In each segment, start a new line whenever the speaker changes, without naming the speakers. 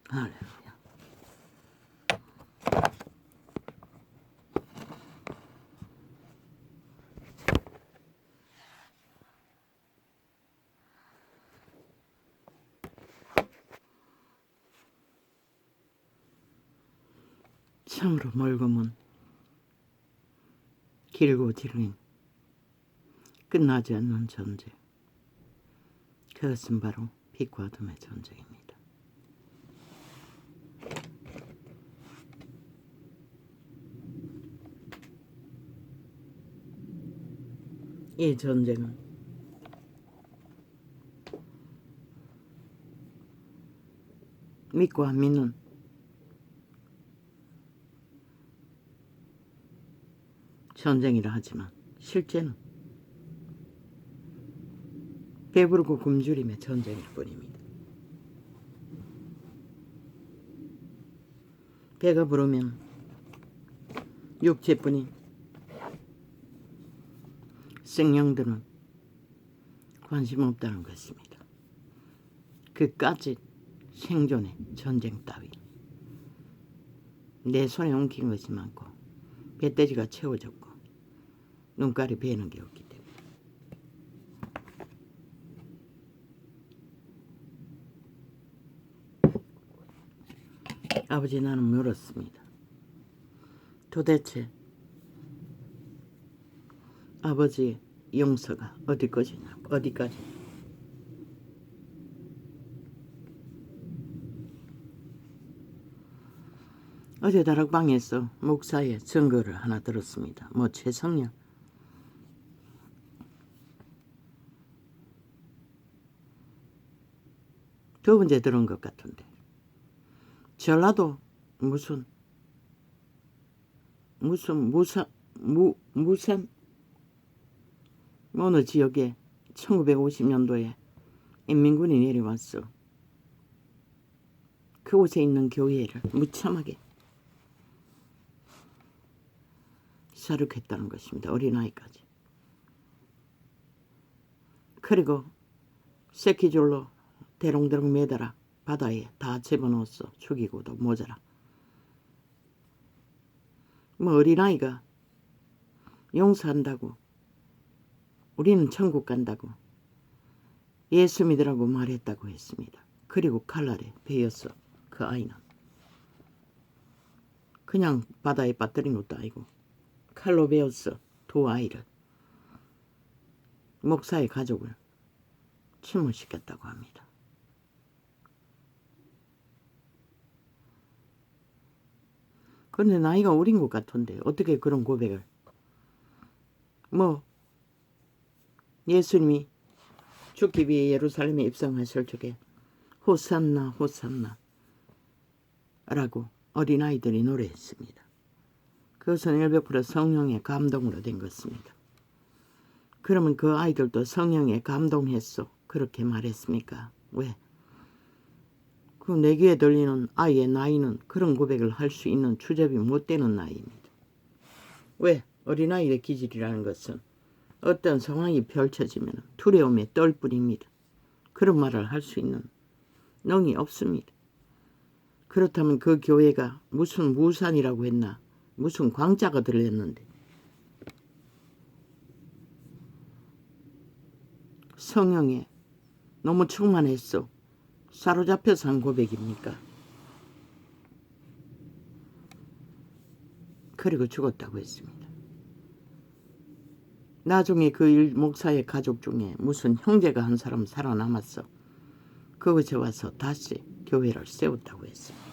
할렐루야. 참으로 멀고 먼 길고 지르긴 끝나지 않는 전쟁. 그것은 바로 빛과 어둠의 전쟁입니다. 이 전쟁은 믿고 안 믿는 전쟁이라 하지만 실제는 배부르고 굶주림의 전쟁일 뿐입니다. 배가 부르면 육체뿐인 생명들은 관심 없다는 것입니다. 그까짓 생존의 전쟁 따위 내 손에 엉킨 것이 많고 배돼지가 채워졌고 눈깔이 베는 게 없기 때문에 아버지, 나는 물었습니다. 도대체 아버지의 용서가 어디까지냐고. 어디까지? 어제 다락방에서 목사의 증거를 하나 들었습니다. 최성령 두 번째 들은 것 같은데 전라도 무슨 무산 어느 지역에 1950년도에 인민군이 내려왔어. 그곳에 있는 교회를 무참하게 살육했다는 것입니다. 어린아이까지. 그리고 새끼줄로 대롱대롱 매달아 바다에 다 집어넣었어. 죽이고도 모자라. 어린아이가 용서한다고, 우리는 천국 간다고, 예수 믿으라고 말했다고 했습니다. 그리고 칼날에 베였어. 그 아이는 그냥 바다에 빠뜨린 것도 아니고 칼로 베었어. 두 아이를. 목사의 가족을 침몰시켰다고 합니다. 그런데 나이가 어린 것 같은데 어떻게 그런 고백을. 예수님이 죽기 위해 예루살렘에 입성하실 적에 호산나 호산나 라고 어린아이들이 노래했습니다. 그것은 100% 성령의 감동으로 된 것입니다. 그러면 그 아이들도 성령에 감동했어. 그렇게 말했습니까? 왜? 그 내 귀에 들리는 아이의 나이는 그런 고백을 할 수 있는 주접이 못 되는 나이입니다. 왜? 어린아이의 기질이라는 것은 어떤 상황이 펼쳐지면 두려움에 떨 뿐입니다. 그런 말을 할 수 있는 능이 없습니다. 그렇다면 그 교회가 무슨 무산이라고 했나? 무슨 광자가 들렸는데 성령에 너무 충만했어. 사로잡혀서 한 고백입니까? 그리고 죽었다고 했습니다. 나중에 그 목사의 가족 중에 무슨 형제가 한 사람 살아남았어. 그곳에 와서 다시 교회를 세웠다고 했습니다.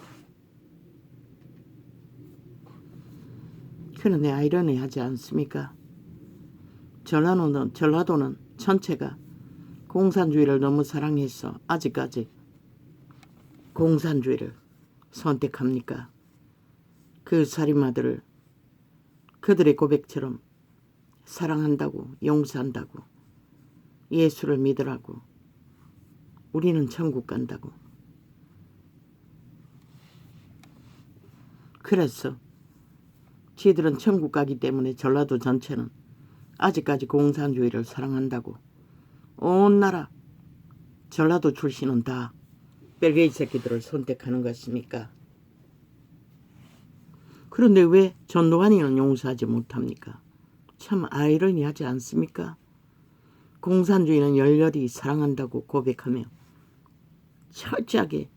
그런데 아이러니하지 않습니까? 전라도는 전체가 공산주의를 너무 사랑해서 아직까지 공산주의를 선택합니까? 그 살인마들을 그들의 고백처럼 사랑한다고, 용서한다고, 예수를 믿으라고, 우리는 천국 간다고. 그래서 지들은 천국 가기 때문에 전라도 전체는 아직까지 공산주의를 사랑한다고 온 나라 전라도 출신은 다 벨게이 새끼들을 선택하는 것입니까? 그런데 왜 전두환이는 용서하지 못합니까? 참 아이러니하지 않습니까? 공산주의는 열렬히 사랑한다고 고백하며 철저하게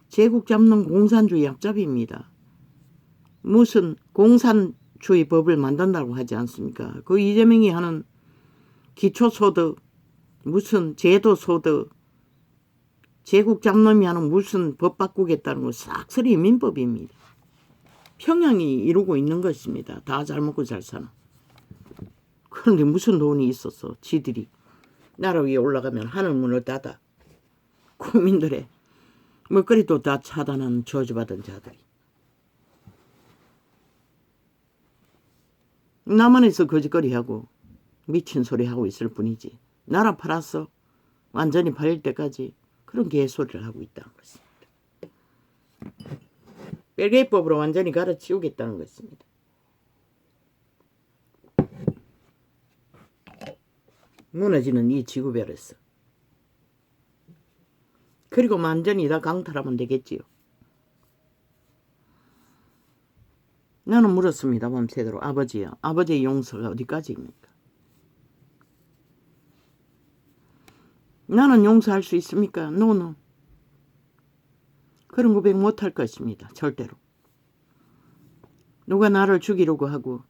제국 잡는 공산주의 앞잡이입니다. 무슨 공산주의 법을 만든다고 하지 않습니까? 그 이재명이 하는 기초소득, 무슨 제도소득, 제국 잡놈이 하는 무슨 법 바꾸겠다는 거 싹쓸이 민법입니다. 평양이 이루고 있는 것입니다. 다 잘 먹고 잘 사는. 그런데 무슨 돈이 있어서 지들이 나라 위에 올라가면 하늘 문을 닫아 국민들의 먹거리도 다 차단하는 저주받은 자들이. 남한에서 거짓거리하고 미친 소리 하고 있을 뿐이지 나라 팔았어 완전히 팔릴 때까지 그런 개소리를 하고 있다는 것입니다. 벨게이법으로 완전히 갈아치우겠다는 것입니다. 무너지는 이 지구별에서. 그리고 완전히 다 강탈하면 되겠지요. 나는 물었습니다. 밤새도록. 아버지요. 아버지의 용서가 어디까지입니까? 나는 용서할 수 있습니까? 노노. 그런 고백 못할 것입니다. 절대로. 누가 나를 죽이려고 하고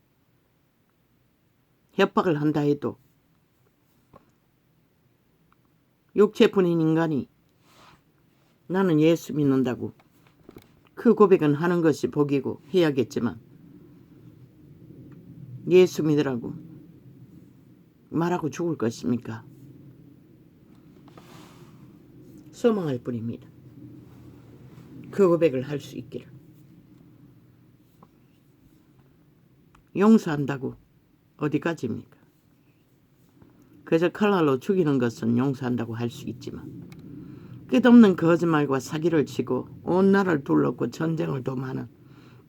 협박을 한다 해도 육체뿐인 인간이 나는 예수 믿는다고 그 고백은 하는 것이 복이고 해야겠지만 예수 믿으라고 말하고 죽을 것입니까? 소망할 뿐입니다. 그 고백을 할 수 있기를. 용서한다고 어디까지입니까? 그저 칼날로 죽이는 것은 용서한다고 할 수 있지만 끝없는 거짓말과 사기를 치고 온 나라를 둘렀고 전쟁을 도모하는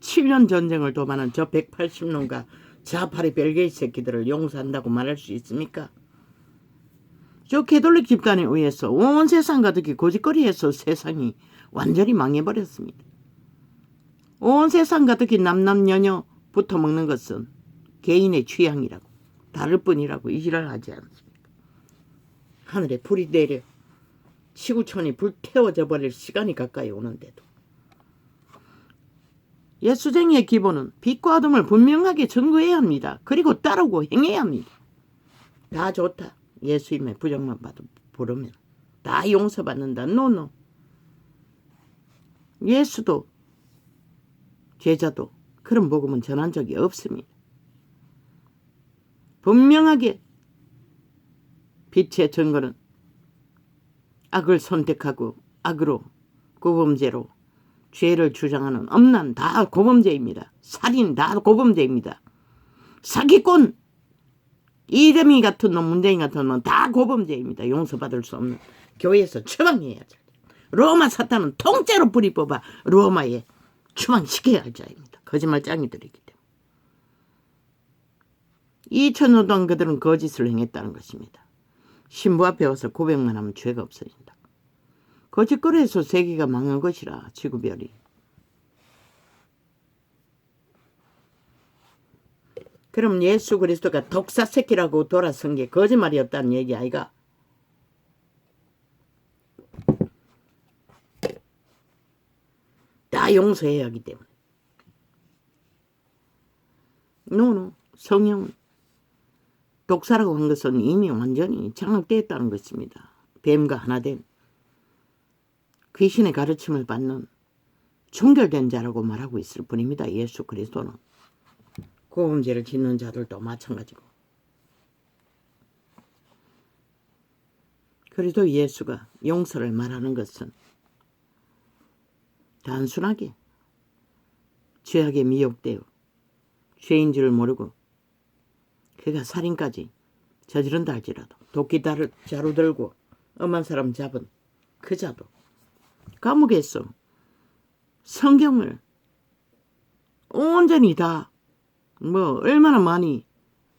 7년 전쟁을 도모하는 저 180놈과 자파리 벨게이 새끼들을 용서한다고 말할 수 있습니까? 저 개돌릭 집단에 의해서 온 세상 가득히 고짓거리에서 세상이 완전히 망해버렸습니다. 온 세상 가득히 남남녀녀 붙어먹는 것은 개인의 취향이라고 다를 뿐이라고 이지랄 하지 않습니까? 하늘에 불이 내려 지구촌이 불태워져 버릴 시간이 가까이 오는데도 예수쟁이의 기본은 빛과 어둠을 분명하게 증거해야 합니다. 그리고 따르고 행해야 합니다. 다 좋다. 예수님의 부정만 봐도 부르면 다 용서받는다. 노노. 예수도 제자도 그런 복음은 전한 적이 없습니다. 분명하게 빛의 증거는 악을 선택하고 악으로 고범죄로 죄를 주장하는 엄난 다 고범죄입니다. 살인 다 고범죄입니다. 사기꾼 이재명이 같은 놈 문재인 같은 놈 다 고범죄입니다. 용서받을 수 없는 교회에서 처방해야죠. 로마 사탄은 통째로 뿌리 뽑아 로마에 추방시켜야 할 자입니다. 거짓말짱이들이기 때문에. 2000년 동안 그들은 거짓을 행했다는 것입니다. 신부 앞에 와서 고백만 하면 죄가 없어진다. 거짓거리에서 세계가 망한 것이라 지구별이. 그럼 예수 그리스도가 독사 새끼라고 돌아선 게 거짓말이었다는 얘기 아이가? 다 용서해야 하기 때문에. 노노. 성령은 독사라고 한 것은 이미 완전히 장악되었다는 것입니다. 뱀과 하나된 귀신의 가르침을 받는 종결된 자라고 말하고 있을 뿐입니다. 예수 그리스도는. 고범죄를 짓는 자들도 마찬가지고. 그래도 예수가 용서를 말하는 것은 단순하게 죄악에 미혹되어 죄인 줄 모르고 그가 살인까지 저지른다 할지라도 도끼 자루 들고 엄한 사람 잡은 그 자도 감옥에서 성경을 온전히 다 얼마나 많이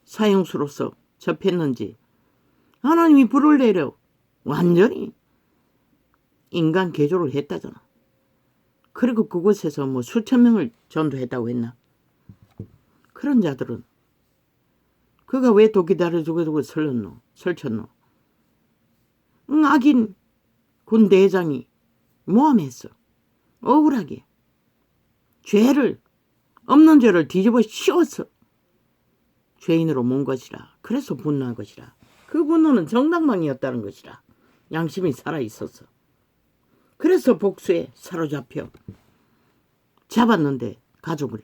사형수로서 접했는지 하나님이 불을 내려 완전히 인간 개조를 했다잖아. 그리고 그곳에서 뭐 수천 명을 전도했다고 했나? 그런 자들은 그가 왜 도끼다를 두고 설쳤노? 악인 군 대장이 모함했어. 억울하게 없는 죄를 뒤집어 씌웠어. 죄인으로 몬 것이라. 그래서 분노한 것이라. 그 분노는 정당방위였다는 것이라. 양심이 살아있었어. 그래서 복수에 사로잡혀 잡았는데 가족을.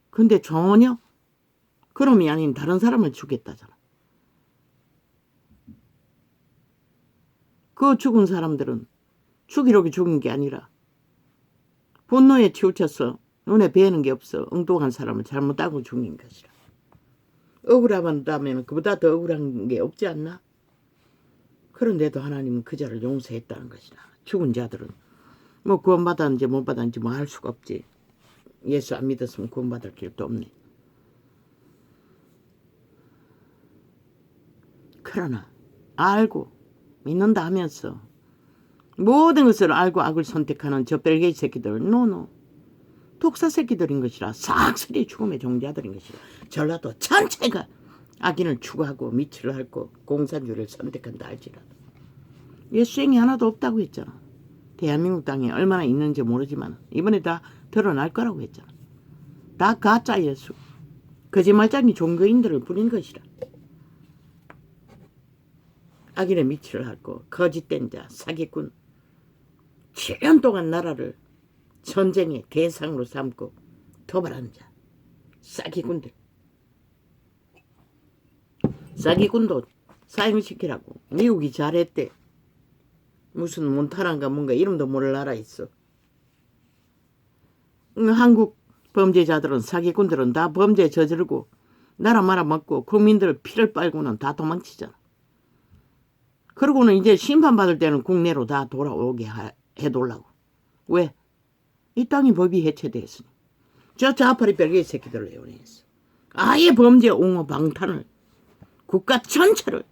근데 전혀 그놈이 아닌 다른 사람을 죽였다잖아. 그 죽은 사람들은 죽이려고 죽인 게 아니라 분노에 치우쳐서 눈에 뵈는 게 없어 엉뚱한 사람을 잘못하고 죽인 것이라. 억울하다면 그보다 더 억울한 게 없지 않나? 그런데도 하나님은 그 자를 용서했다는 것이라. 죽은 자들은 뭐 구원받았는지 못 받았는지 뭐 알 수가 없지. 예수 안 믿었으면 구원받을 길도 없네. 그러나 알고 믿는다 하면서 모든 것을 알고 악을 선택하는 저 벨게이 새끼들, 노노 독사 새끼들인 것이라. 싹쓸이 죽음의 종자들인 것이라. 전라도 전체가 악인을 추구하고 미치를 핥고 공산주의를 선택한다 할지라도 예수행이 하나도 없다고 했잖아. 대한민국 땅에 얼마나 있는지 모르지만 이번에 다 드러날 거라고 했잖아. 다 가짜 예수, 거짓말쟁이 종교인들을 부린 것이라. 악인의 미치를 핥고 거짓된 자, 사기꾼, 7년 동안 나라를 전쟁의 대상으로 삼고 도발하는 자, 사기꾼들. 사기꾼도 사형시키라고 미국이 잘했대. 무슨 몬타나인가 뭔가 이름도 모를 나라 있어. 한국 범죄자들은, 사기꾼들은 다 범죄 저지르고 나라 말아먹고 국민들 피를 빨고는 다 도망치잖아. 그러고는 이제 심판받을 때는 국내로 다 돌아오게 해둘라고. 왜? 이 땅이 법이 해체됐으니. 저 좌파리 벨기에 새끼들을 애원했어. 아예 범죄 옹호 방탄을, 국가 전체를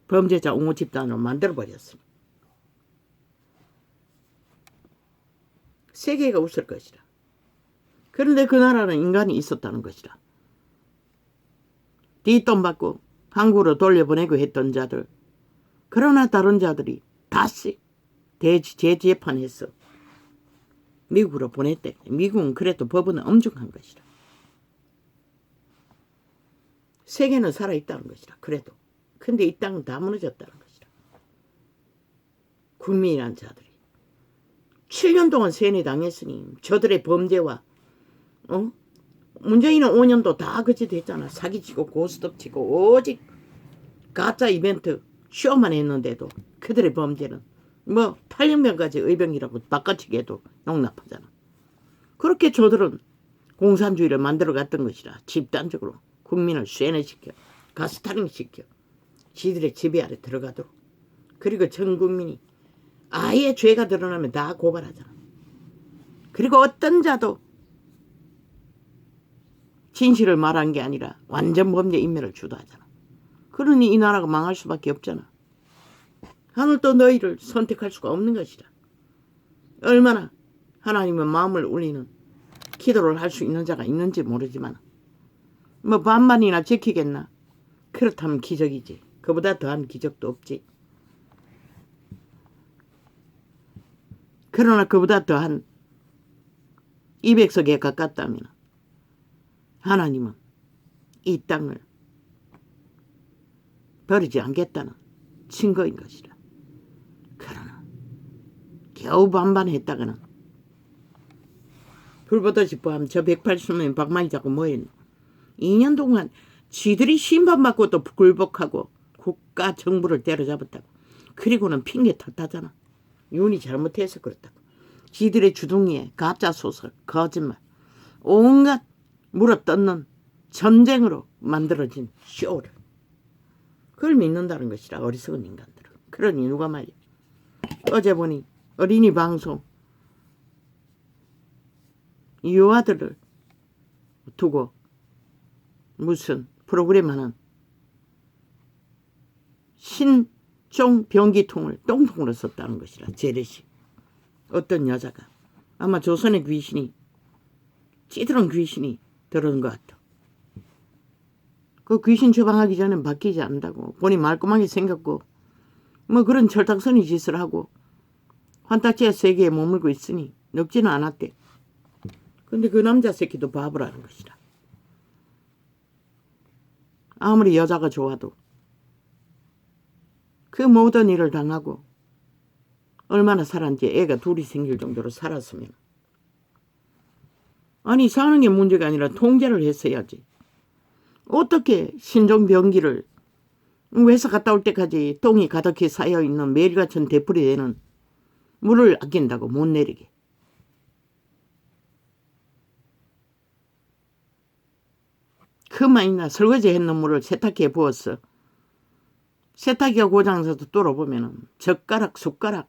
범죄자 옹호 집단으로 만들어버렸으니. 세계가 웃을 것이라. 그런데 그 나라는 인간이 있었다는 것이라. 뒷돈 받고 한국으로 돌려보내고 했던 자들, 그러나 다른 자들이 다시 재재판해서 미국으로 보냈대. 미국은 그래도 법은 엄중한 것이라. 세계는 살아있다는 것이라. 그래도. 근데 이 땅은 다 무너졌다는 것이라. 국민이란 자들이 7년 동안 세뇌당했으니 저들의 범죄와 문재인은 5년도 다 그치 됐잖아. 사기치고 고스톱치고 오직 가짜 이벤트 쇼만 했는데도 그들의 범죄는 뭐 8년간까지 의병이라고 바꿔치기 해도 용납하잖아. 그렇게 저들은 공산주의를 만들어갔던 것이라. 집단적으로 국민을 쇠뇌시켜 가스타링시켜 지들의 지배 아래 들어가도록. 그리고 전 국민이 아예 죄가 드러나면 다 고발하잖아. 그리고 어떤 자도 진실을 말한 게 아니라 완전 범죄 인멸을 주도하잖아. 그러니 이 나라가 망할 수밖에 없잖아. 하늘도 너희를 선택할 수가 없는 것이라. 얼마나 하나님의 마음을 울리는 기도를 할 수 있는 자가 있는지 모르지만 뭐 반만이나 지키겠나. 그렇다면 기적이지. 그보다 더한 기적도 없지. 그러나 그보다 더한 200석에 가깝다면 하나님은 이 땅을 버리지 않겠다는 증거인 것이라. 그러나 겨우 반반했다가는 불보듯이 뻔함. 저 180명 박만이 자꾸 뭐했노. 2년 동안 지들이 심판받고 또 굴복하고 국가 정부를 때려잡았다고. 그리고는 핑계 탓하잖아. 윤이 잘못해서 그렇다고. 지들의 주둥이에 가짜 소설, 거짓말, 온갖 물어뜯는 전쟁으로 만들어진 쇼를. 그걸 믿는다는 것이라. 어리석은 인간들은. 그러니 누가 말이야. 어제 보니 어린이 방송 유아들을 두고 무슨 프로그램 하는 신종 변기통을 똥통으로 썼다는 것이라. 재래식. 어떤 여자가 아마 조선의 귀신이 찌들은 귀신이 들어온 것 같아. 그 귀신 처방하기 전엔 바뀌지 않는다고. 본이 말끔하게 생겼고 뭐 그런 철딱서니 짓을 하고 환딱지의 세계에 머물고 있으니 늙지는 않았대. 근데 그 남자 새끼도 바보라는 것이다. 아무리 여자가 좋아도 그 모든 일을 당하고 얼마나 살았는지 애가 둘이 생길 정도로 살았으면 아니 사는 게 문제가 아니라 통제를 했어야지. 어떻게 신종병기를 회사 갔다 올 때까지 똥이 가득히 쌓여있는 매일같은 되풀이되는 물을 아낀다고 못 내리게. 그만이나 설거지 했는 물을 세탁기에 부었어. 세탁기가 고장나서 뚫어보면 젓가락 숟가락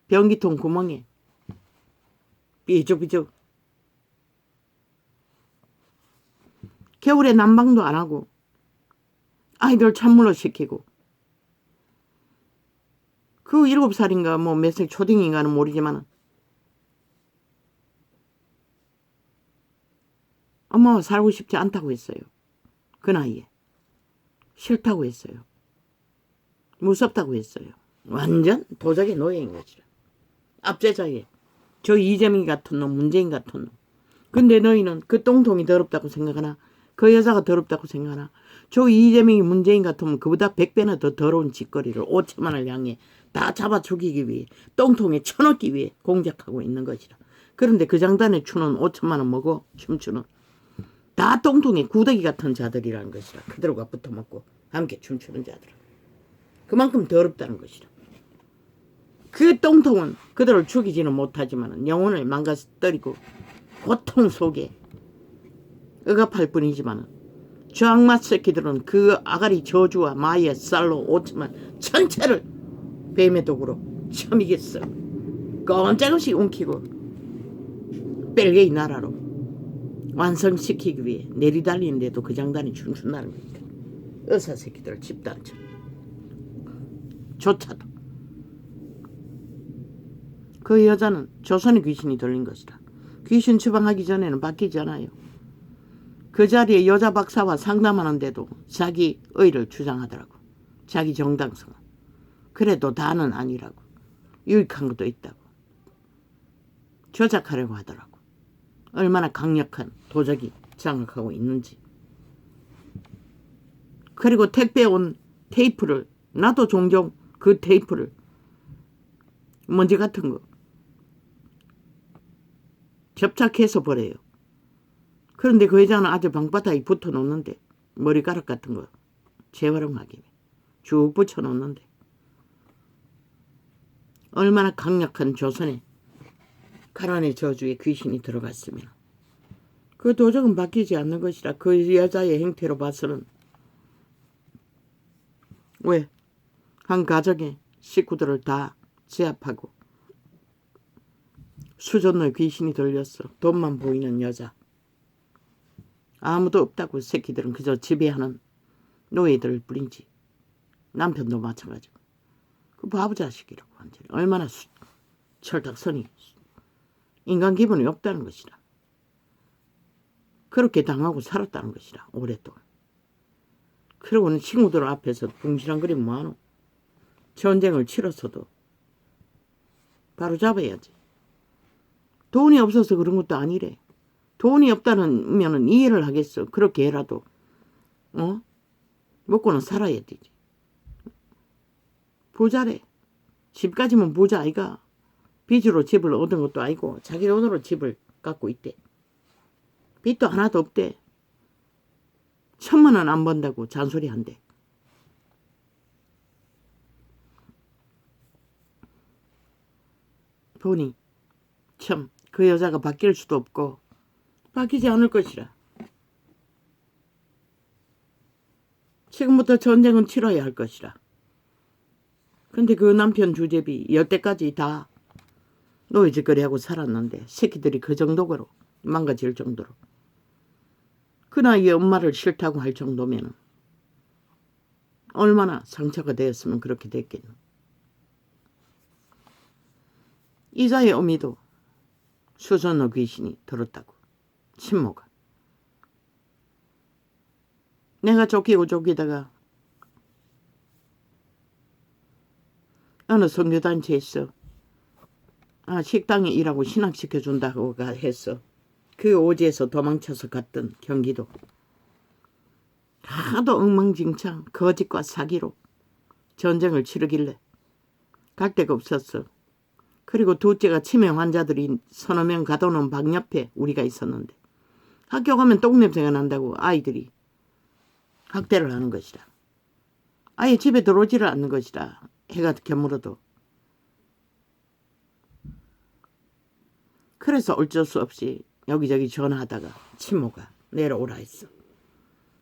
변기통 구멍에 삐죽삐죽. 겨울에 난방도 안 하고 아이들 찬물로 식히고 그 7살인가 뭐 몇 살 초딩인가는 모르지만 엄마와 살고 싶지 않다고 했어요. 그 나이에. 싫다고 했어요. 무섭다고 했어요. 완전 도적의 노예인 거지. 압제자의 저 이재명이 같은 놈, 문재인 같은 놈. 근데 너희는 그 똥통이 더럽다고 생각하나? 그 여자가 더럽다고 생각하나? 저 이재명이 문재인 같으면 그보다 100배나 더 더러운 짓거리를 5천만을 향해 다 잡아 죽이기 위해 똥통에 쳐넣기 위해 공작하고 있는 것이라. 그런데 그 장단에 추는 5천만 원 먹어 춤추는 다 똥통에 구더기 같은 자들이라는 것이라. 그들과 붙어먹고 함께 춤추는 자들. 그만큼 더럽다는 것이라. 그 똥통은 그들을 죽이지는 못하지만 영혼을 망가뜨리고 고통 속에 억압할 뿐이지만 저 악마 새끼들은 그 아가리 저주와 마의 쌀로 5천만 전체를 뱀의 독으로 처미겠어. 꼼짝없이 움키고 벨게이 나라로 완성시키기 위해 내리달리는데도 그 장단이 춤춘다는 겁니다. 의사 새끼들 집단처럼 조차도. 그 여자는 조선의 귀신이 들린 것이다. 귀신 처방하기 전에는 바뀌지 않아요. 그 자리에 여자 박사와 상담하는데도 자기 의를 주장하더라고. 자기 정당성. 그래도 다는 아니라고. 유익한 것도 있다고. 조작하려고 하더라고. 얼마나 강력한 도적이 장악하고 있는지. 그리고 택배 온 테이프를 나도 종종 그 테이프를 먼지 같은 거 접착해서 버려요. 그런데 그 여자는 아주 방바닥에 붙어 놓는데 머리카락 같은 거 재활용하기 쭉 붙여 놓는데 얼마나 강력한 조선에 가난의 저주에 귀신이 들어갔으면 그 도적은 바뀌지 않는 것이라. 그 여자의 행태로 봐서는 왜? 한 가정의 식구들을 다 제압하고 수전노에 귀신이 들렸어. 돈만 보이는 여자. 아무도 없다고 새끼들은 그저 지배하는 노예들을 뿐이지. 남편도 마찬가지고. 그 바보 자식이라고 완전히. 얼마나 철딱서니 인간 기분이 없다는 것이라. 그렇게 당하고 살았다는 것이라 오랫동안. 그러고는 친구들 앞에서 붕신한거리면 뭐하노. 전쟁을 치렀어도 바로 잡아야지. 돈이 없어서 그런 것도 아니래. 돈이 없다면 이해를 하겠어. 그렇게 해라도 먹고는 살아야 되지. 부자래. 집까지면 부자 아이가. 빚으로 집을 얻은 것도 아니고 자기 돈으로 집을 갖고 있대. 빚도 하나도 없대. 1,000만 원 안 번다고 잔소리 한대. 보니 참 그 여자가 바뀔 수도 없고 바뀌지 않을 것이라. 지금부터 전쟁은 치러야 할 것이라. 근데 그 남편 주제비 여태까지 다 노예짓거리하고 살았는데 새끼들이 그 정도로 망가질 정도로 그 나이에 엄마를 싫다고 할 정도면 얼마나 상처가 되었으면 그렇게 됐겠노. 이자의 어미도 수선어 귀신이 들었다고. 친모가. 내가 쫓기다가 어느 선교단체에서 식당에 일하고 신학시켜준다고 했어. 그 오지에서 도망쳐서 갔던 경기도. 하도 엉망진창 거짓과 사기로 전쟁을 치르길래 갈 데가 없었어. 그리고 둘째가 치매 환자들이 서너 명 가둬놓은 방 옆에 우리가 있었는데 학교 가면 똥냄새가 난다고 아이들이 학대를 하는 것이라. 아예 집에 들어오지를 않는 것이라. 해가 겨물어도. 그래서 어쩔 수 없이 여기저기 전화하다가 친모가 내려오라 했어.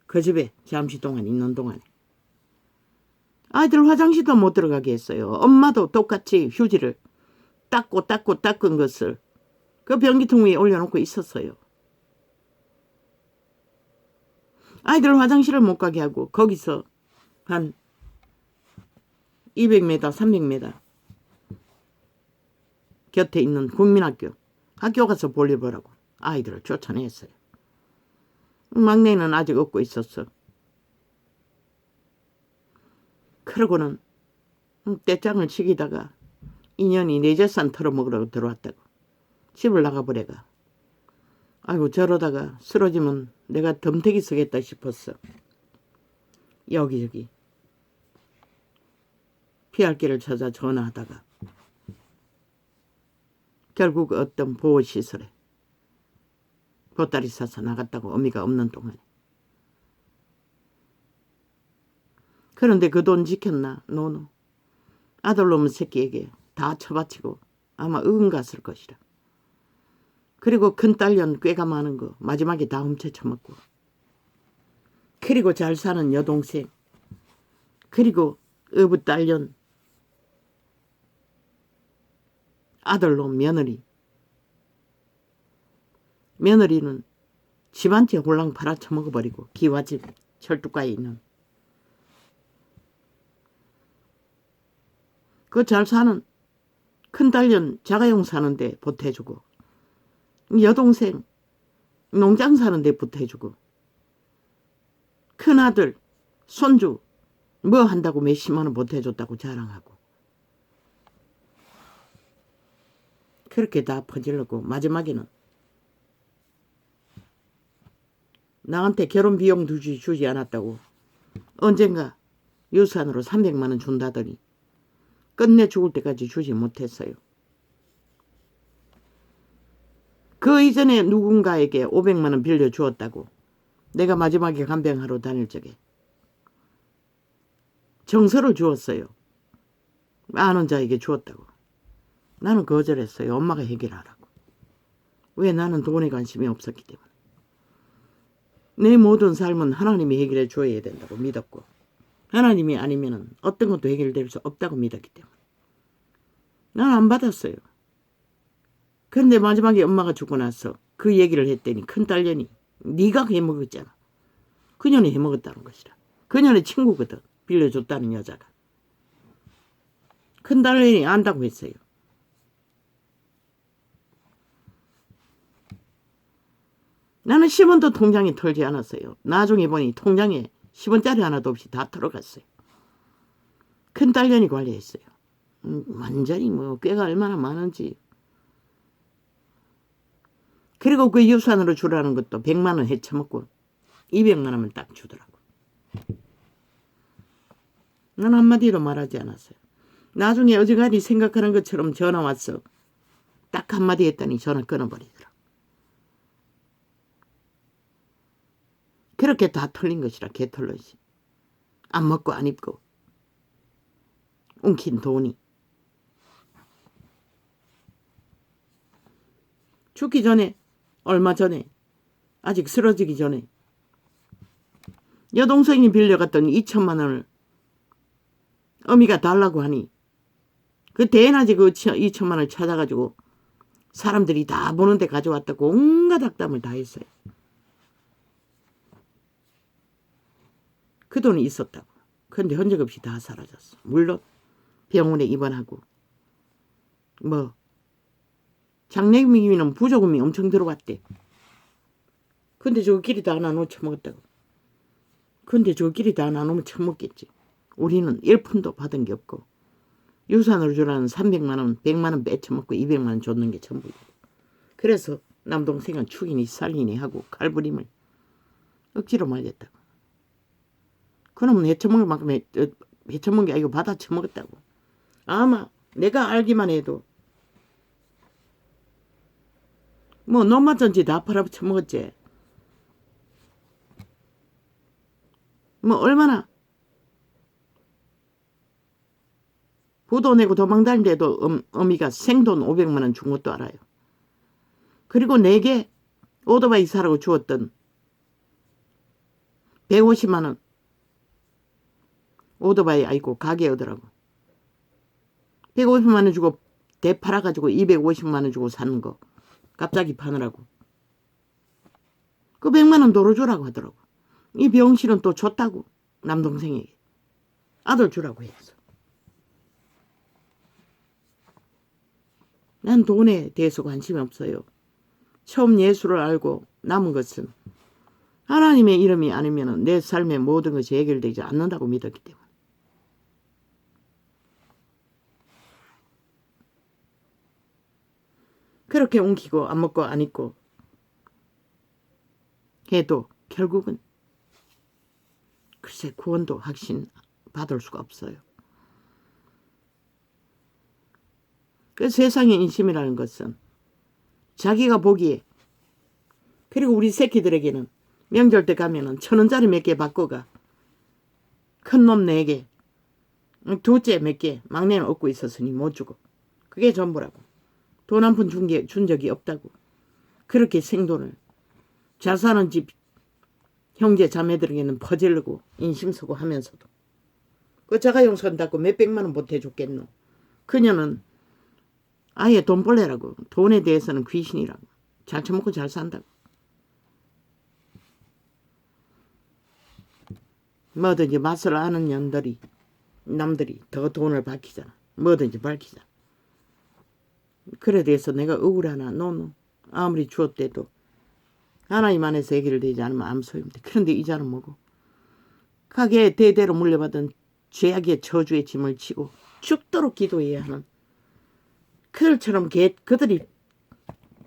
그 집에 잠시 동안 있는 동안에 아이들 화장실도 못 들어가게 했어요. 엄마도 똑같이 휴지를 닦은 것을 그 변기통 위에 올려놓고 있었어요. 아이들 화장실을 못 가게 하고 거기서 한 200m, 300m 곁에 있는 국민학교, 학교 가서 볼일 보라고 아이들을 쫓아냈어요. 막내는 아직 얻고 있었어. 그러고는 떼짱을 치기다가 인연이 내 재산 털어먹으라고 들어왔다고. 집을 나가버려가. 아이고 저러다가 쓰러지면 내가 덤태기 쓰겠다 싶었어. 여기저기 피할 길을 찾아 전화하다가 결국 어떤 보호시설에 보따리 싸서 나갔다고. 어미가 없는 동안에. 그런데 그 돈 지켰나? 노노. 아들놈의 새끼에게 다 처바치고 아마 갔을 것이라. 그리고 큰딸년 꾀가 많은 거 마지막에 다 훔쳐쳐먹고. 그리고 잘 사는 여동생. 그리고 어부딸년 아들놈 며느리. 며느리는 집 한 채 홀랑 팔아쳐먹어버리고 기와집 철쭉가에 있는 그 잘 사는 큰딸년 자가용 사는데 보태주고 여동생 농장 사는데 보태주고 큰아들 손주 뭐 한다고 몇십만 원 보태줬다고 자랑하고 그렇게 다 퍼질렀고 마지막에는 나한테 결혼 비용 주지 않았다고 언젠가 유산으로 300만 원 준다더니 끝내 죽을 때까지 주지 못했어요. 그 이전에 누군가에게 500만 원 빌려주었다고. 내가 마지막에 간병하러 다닐 적에 정서를 주었어요. 아는 자에게 주었다고. 나는 거절했어요. 엄마가 해결하라고. 왜? 나는 돈에 관심이 없었기 때문에. 내 모든 삶은 하나님이 해결해 줘야 된다고 믿었고 하나님이 아니면 어떤 것도 해결될 수 없다고 믿었기 때문에 난 안 받았어요. 그런데 마지막에 엄마가 죽고 나서 그 얘기를 했더니 큰딸년이 네가 해먹었잖아. 그년이 해먹었다는 것이라. 그년의 친구거든. 빌려줬다는 여자가. 큰딸년이 안다고 했어요. 나는 10원도 통장에 털지 않았어요. 나중에 보니 통장에 10원짜리 하나도 없이 다 털어갔어요. 큰딸년이 관리했어요. 완전히 꾀가 얼마나 많은지. 그리고 그 유산으로 주라는 것도 100만 원 헤쳐먹고 200만 원만 딱 주더라고. 난 한마디도 말하지 않았어요. 나중에 어지간히 생각하는 것처럼 전화 왔어. 딱 한마디 했더니 전화 끊어버리더라. 그렇게 다 털린 것이라 개털러지. 안 먹고 안 입고 웅킨 돈이. 죽기 전에 얼마 전에 아직 쓰러지기 전에 여동생이 빌려갔던 2천만 원을 어미가 달라고 하니 그 대낮에 그 2천만 원을 찾아가지고 사람들이 다 보는데 가져왔다고 온갖 악담을 다 했어요. 그 돈이 있었다고. 그런데 흔적 없이 다 사라졌어. 물론 병원에 입원하고 장례비는 부조금이 엄청 들어왔대. 근데 저끼리 다 나눠 처먹었다고. 근데 저끼리 다 나누면 처먹겠지. 우리는 1푼도 받은 게 없고 유산으로 주라는 300만 원, 100만 원 빼쳐먹고 200만 원 줬는 게 전부이고. 그래서 남동생은 죽이니 살리니 하고 칼부림을 억지로 말렸다고. 그놈은 해쳐먹을 만큼 해쳐먹은 게 아니고 받아 처먹었다고. 아마 내가 알기만 해도 뭐 논맞던지 다 팔아쳐먹었지. 뭐 얼마나 부도 내고 도망다니는데도 어미가 생돈 500만 원 준 것도 알아요. 그리고 내게 오토바이 사라고 주었던 150만 원 오토바이 아니고 가게 얻으라고 150만 원 주고 대 팔아가지고 250만 원 주고 사는 거 갑자기 파느라고 그 100만 원 도로 주라고 하더라고. 이 병실은 또 줬다고. 남동생에게 아들 주라고 했어. 난 돈에 대해서 관심이 없어요. 처음 예수를 알고 남은 것은 하나님의 이름이 아니면 내 삶의 모든 것이 해결되지 않는다고 믿었기 때문에. 그렇게 옮기고 안 먹고 안 입고 해도 결국은 글쎄 구원도 확신 받을 수가 없어요. 그 세상의 인심이라는 것은 자기가 보기에 그리고 우리 새끼들에게는 명절 때 가면은 1,000원짜리 몇 개 바꿔가 큰 놈 4개 둘째 몇 개 막내는 얻고 있었으니 못 주고 그게 전부라고. 돈 한 푼 준 적이 없다고. 그렇게 생돈을 잘 사는 집 형제 자매들에게는 퍼질르고 인심 쓰고 하면서도 그 자가용 선다고 몇백만 원 보태줬겠노. 그녀는 아예 돈벌레라고. 돈에 대해서는 귀신이라고. 잘 처먹고 잘 산다고. 뭐든지 맛을 아는 남들이 더 돈을 밝히잖아. 뭐든지 밝히잖아. 그래 대해서 내가 억울하나 노노. 아무리 주었대도 하나님 안에서 해결되지 않으면 아무 소용없대. 그런데 이자는 뭐고? 가게에 대대로 물려받은 죄악의 저주의 짐을 지고 죽도록 기도해야 하는 그들처럼 그들이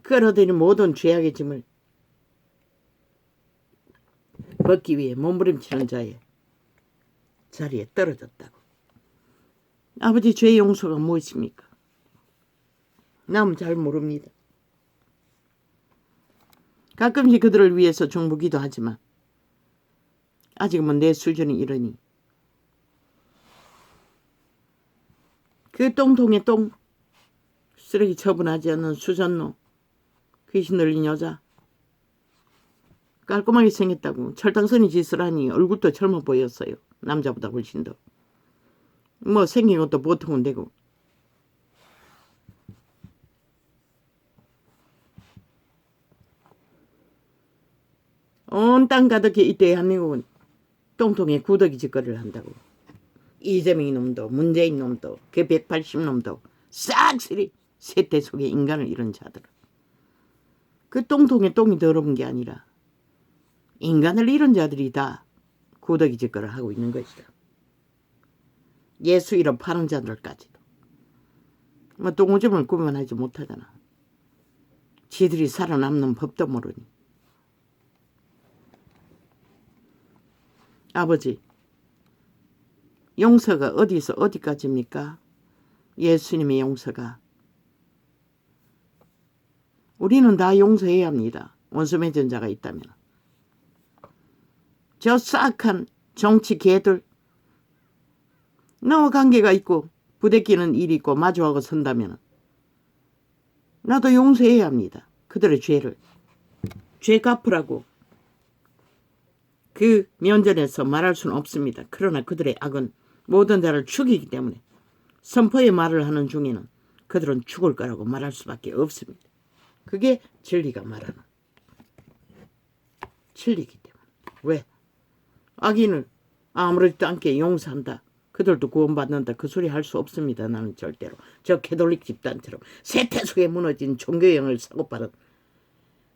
끌어들인 모든 죄악의 짐을 벗기 위해 몸부림치는 자의 자리에 떨어졌다고. 아버지 죄의 용서가 무엇입니까? 남은 잘 모릅니다. 가끔씩 그들을 위해서 중보기도 하지만 아직은 내 수준이 이러니 그 똥통에 쓰레기 처분하지 않는 수전노 귀신 들린 여자 깔끔하게 생겼다고 철당선이 짓을 하니 얼굴도 젊어 보였어요. 남자보다 훨씬 더. 뭐 생긴 것도 보통은 되고. 온 땅 가득히 이 대한민국은 똥통에 구더기 짓거리를 한다고. 이재명이 놈도 문재인 놈도 그 180놈도 싹쓸이 세태 속에 인간을 잃은 자들. 그 똥통에 똥이 더러운 게 아니라 인간을 잃은 자들이 다 구더기 짓거리를 하고 있는 것이다. 예수 이름 파는 자들까지도. 뭐 똥오줌을 구분하지 못하잖아. 지들이 살아남는 법도 모르니. 아버지, 용서가 어디서 어디까지입니까? 예수님의 용서가. 우리는 다 용서해야 합니다. 원수 맺은 자가 있다면. 저 싹한 정치 개들 나와 관계가 있고 부대끼는 일이 있고 마주하고 선다면 나도 용서해야 합니다. 그들의 죄를. 죄 갚으라고 그 면전에서 말할 수는 없습니다. 그러나 그들의 악은 모든 자를 죽이기 때문에 선포의 말을 하는 중에는 그들은 죽을 거라고 말할 수밖에 없습니다. 그게 진리가 말하는 진리이기 때문에. 왜? 악인을 아무렇지도 않게 용서한다. 그들도 구원받는다 그 소리 할 수 없습니다. 나는 절대로. 저 캐톨릭 집단처럼 세태 속에 무너진 종교형을 사고파는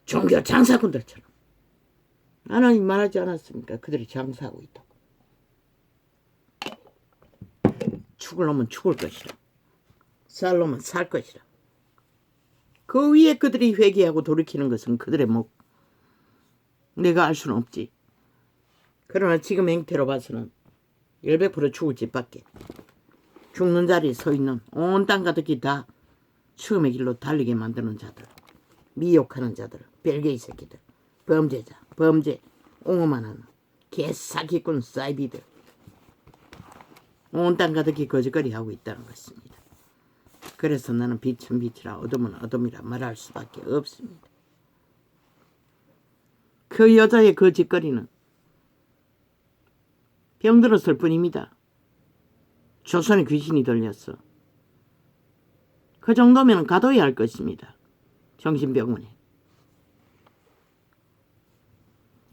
종교 장사꾼들처럼. 하나님 말하지 않았습니까? 그들이 장사하고 있다고. 죽을 놈은 죽을 것이라. 살 놈은 살 것이라. 그 위에 그들이 회개하고 돌이키는 것은 그들의 목. 내가 알 수는 없지. 그러나 지금 행태로 봐서는 100% 죽을 집밖에. 죽는 자리에 서 있는 온 땅 가득히 다 죽음의 길로 달리게 만드는 자들, 미혹하는 자들, 별개의 새끼들, 범죄자, 범죄, 옹호만 하는 개사기꾼 사이비들, 온 땅 가득히 거짓거리 하고 있다는 것입니다. 그래서 나는 빛은 빛이라 어둠은 어둠이라 말할 수밖에 없습니다. 그 여자의 거짓거리는 병들었을 뿐입니다. 조선에 귀신이 들렸어. 그 정도면 가둬야 할 것입니다. 정신병원에.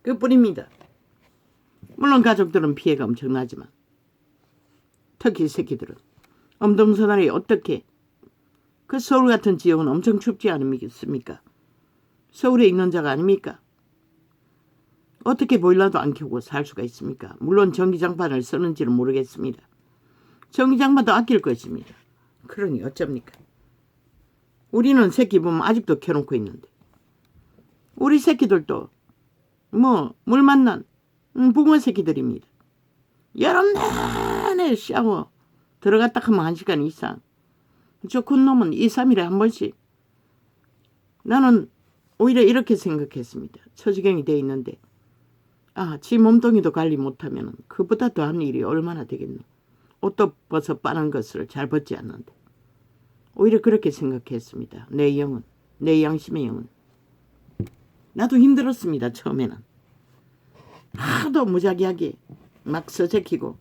그뿐입니다. 물론 가족들은 피해가 엄청나지만 특히 새끼들은 엄동선알이 어떻게 그 서울 같은 지역은 엄청 춥지 않습니까? 서울에 있는 자가 아닙니까? 어떻게 보일러도 안 켜고 살 수가 있습니까? 물론 전기장판을 쓰는지는 모르겠습니다. 전기장판도 아낄 것입니다. 그러니 어쩝니까? 우리는 새끼 보면 아직도 켜놓고 있는데 우리 새끼들도 물 만난 붕어 새끼들입니다. 여름 내내 샤워 들어갔다 하면 1시간 이상. 저 큰 놈은 2, 3일에 한 번씩. 나는 오히려 이렇게 생각했습니다. 처지경이 돼 있는데 지 몸뚱이도 관리 못하면 그보다 더한 일이 얼마나 되겠노. 옷도 벗어 빠는 것을 잘 벗지 않는데. 오히려 그렇게 생각했습니다. 내 영은, 내 양심의 영은. 나도 힘들었습니다. 처음에는. 하도 무작위하게 막 서재키고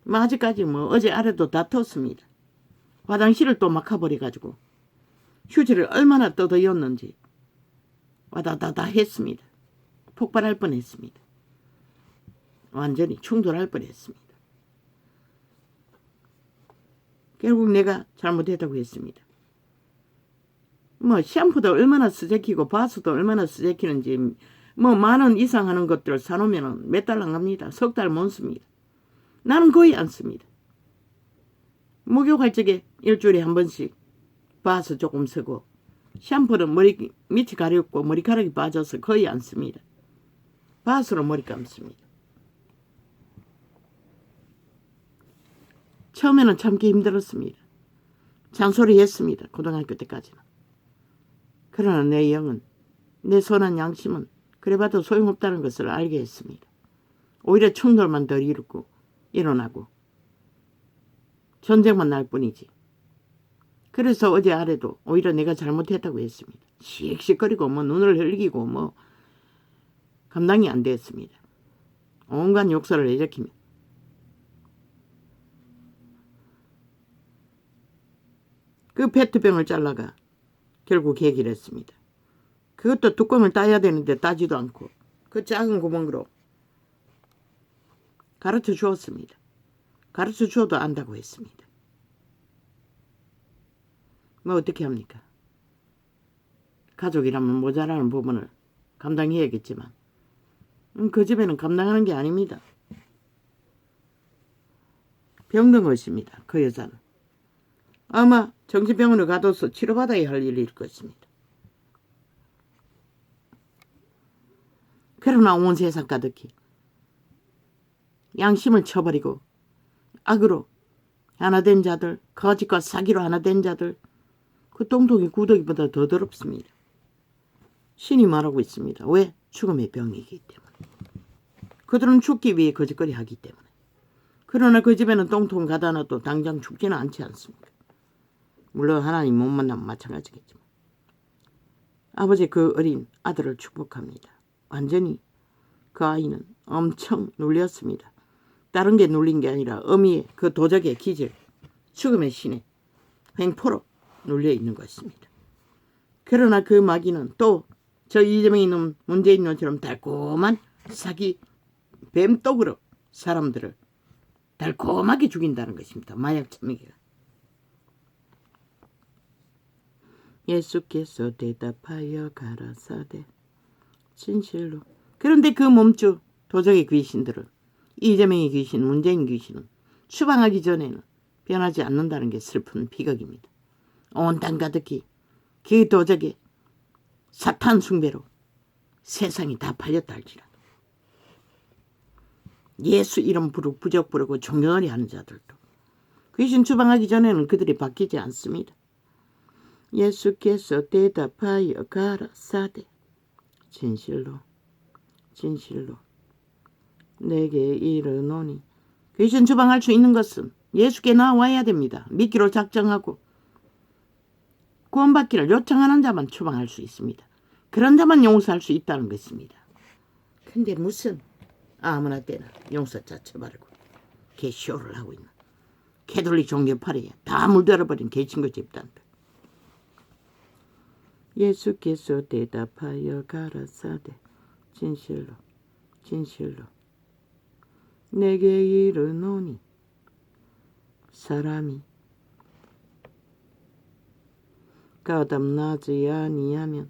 아직까지 어제 아래도 다퉜습니다. 화장실을 또 막아버려가지고 휴지를 얼마나 떠들였는지 와다다다 했습니다. 폭발할 뻔했습니다. 완전히 충돌할 뻔했습니다. 결국 내가 잘못했다고 했습니다. 샴푸도 얼마나 쓰재키고 바스도 얼마나 쓰재키는지 10,000원 이상 하는 것들 사놓으면 몇 달 안 갑니다. 3달 못 씁니다. 나는 거의 안 씁니다. 목욕할 적에 일주일에 한 번씩 바스 조금 쓰고 샴푸는 머리 밑이 가렵고 머리카락이 빠져서 거의 안 씁니다. 바스로 머리 감습니다. 처음에는 참기 힘들었습니다. 잔소리 했습니다. 고등학교 때까지는. 그러나 내 영은, 내 선한 양심은 그래봐도 소용없다는 것을 알게 했습니다. 오히려 충돌만 더 일어나고 전쟁만 날 뿐이지. 그래서 어제 아래도 오히려 내가 잘못했다고 했습니다. 씩씩거리고 눈을 흘리고 감당이 안 됐습니다. 온갖 욕설을 내적히며 그 페트병을 잘라가 결국 얘기를 했습니다. 그것도 뚜껑을 따야 되는데 따지도 않고 그 작은 구멍으로 가르쳐 주었습니다. 가르쳐 주어도 안다고 했습니다. 어떻게 합니까? 가족이라면 모자라는 부분을 감당해야겠지만 그 집에는 감당하는 게 아닙니다. 병든 것입니다. 그 여자는. 아마 정신병원에 가둬서 치료받아야 할 일일 것입니다. 그러나 온 세상 가득히 양심을 쳐버리고 악으로 하나 된 자들, 거짓과 사기로 하나 된 자들, 그 똥통이 구더기보다 더 더럽습니다. 신이 말하고 있습니다. 왜? 죽음의 병이기 때문에. 그들은 죽기 위해 거짓거리 하기 때문에. 그러나 그 집에는 똥통 가다 놔도 당장 죽지는 않지 않습니까? 물론 하나님 못 만나면 마찬가지겠지만. 아버지 그 어린 아들을 축복합니다. 완전히 그 아이는 엄청 눌렸습니다. 다른 게 눌린 게 아니라 어미의 그 도적의 기질, 죽음의 신에 횡포로 눌려 있는 것입니다. 그러나 그 마귀는 또 저 이재명이 놈 문재인 놈처럼 달콤한 사기 뱀떡으로 사람들을 달콤하게 죽인다는 것입니다. 마약 처먹이가. 예수께서 대답하여 가라사대 진실로. 그런데 그 몸주 도적의 귀신들은, 이재명의 귀신, 문재인 귀신은 추방하기 전에는 변하지 않는다는 게 슬픈 비극입니다. 온 땅 가득히 그 도적의 사탄 숭배로 세상이 다 팔렸다 할지라도 예수 이름 부적 부르고 종교놀이 하는 자들도 귀신 추방하기 전에는 그들이 바뀌지 않습니다. 예수께서 대답하여 가라사대 진실로 진실로 내게 이르노니. 귀신 추방할 수 있는 것은 예수께 나와야 됩니다. 믿기로 작정하고 구원받기를 요청하는 자만 추방할 수 있습니다. 그런 자만 용서할 수 있다는 것입니다. 근데 무슨 아무나 때나 용서자 처바르고 개쇼를 하고 있는 캐톨릭 종교파리에 다 물들어버린 개친구 집단들. 예수께서 대답하여 가라사대 진실로 진실로 내게 이르노니 사람이 거듭나지 아니하면,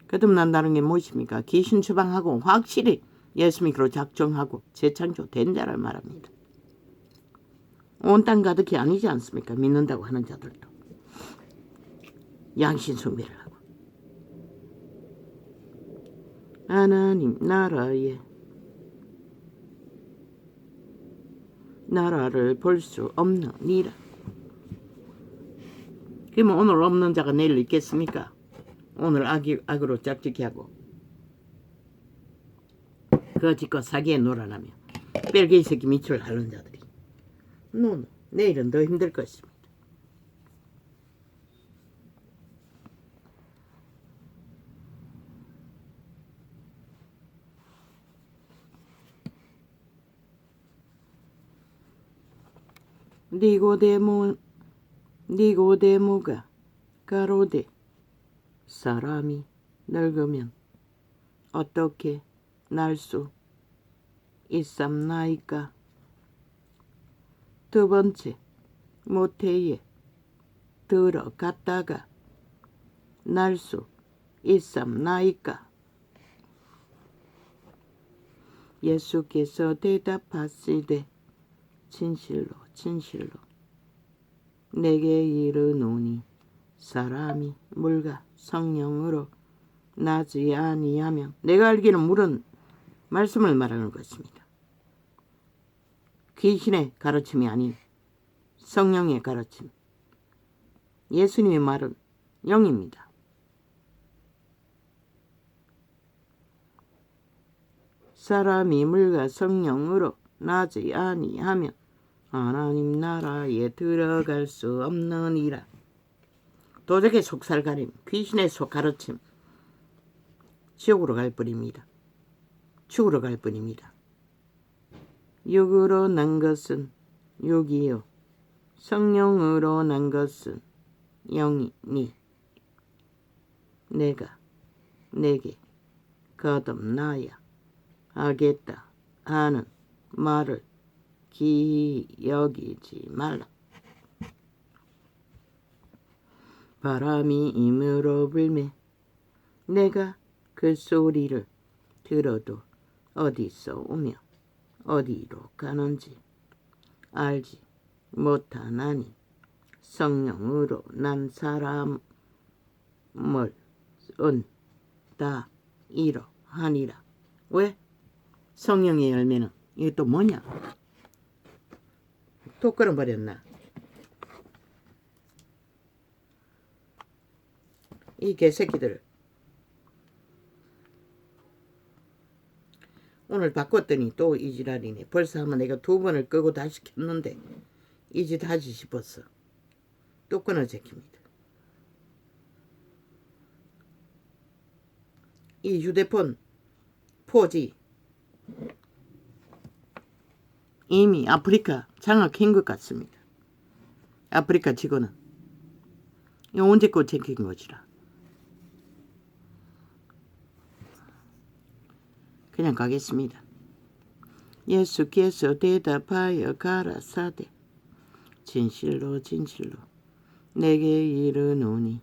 거듭난다는 게 무엇입니까? 귀신 추방하고 확실히 예수 믿기로 작정하고 재창조된 자를 말합니다. 온 땅 가득히 아니지 않습니까? 믿는다고 하는 자들도 양신 숭배를 하고 하나님 나라를 볼 수 없느니라. 그러면 오늘 없는 자가 내일 있겠습니까? 오늘 악으로 짝짓기 하고 거짓과 사기에 놀아나며 뺄개이 새끼 밑을 하는 자들이 내일은 더 힘들 것입니다. 니고데모가 가로되 사람이 늙으면 어떻게 날 수 있삼나이까? 두 번째, 모태에 들어갔다가 날 수 있삼나이까? 예수께서 대답하시되 진실로 진실로 내게 이르노니 사람이 물과 성령으로 나지 아니하면. 내가 알기는 물은 말씀을 말하는 것입니다. 귀신의 가르침이 아닌 성령의 가르침. 예수님의 말은 영입니다. 사람이 물과 성령으로 나지 아니하면 하나님 나라에 들어갈 수 없느니라. 도적의 속살가림, 귀신의 속가르침, 지옥으로 갈 뿐입니다. 죽으러 갈 뿐입니다. 육으로 난 것은 육이요 성령으로 난 것은 영이니 내가 내게 거듭나야 하겠다 하는 말을 기이 여기지 말라. 바람이 임으로 불매 내가 그 소리를 들어도 어디서 오며 어디로 가는지 알지 못하나니 성령으로 난 사람을 다 이러하니라. 왜? 성령의 열매는 이게 또 뭐냐? 또 끊어버렸나? 이 개새끼들 오늘 바꿨더니 또 이 지랄이네. 벌써 한번 내가 2번을 끄고 다시 켰는데 이 짓 하지 싶었어. 또 끊어 제킵니다. 이 휴대폰 4G 이미 아프리카 장악한 것 같습니다. 아프리카 직원은 이거 언제껏 제낀 거지라. 그냥 가겠습니다. 예수께서 대답하여 가라사대 진실로 진실로 내게 이르노니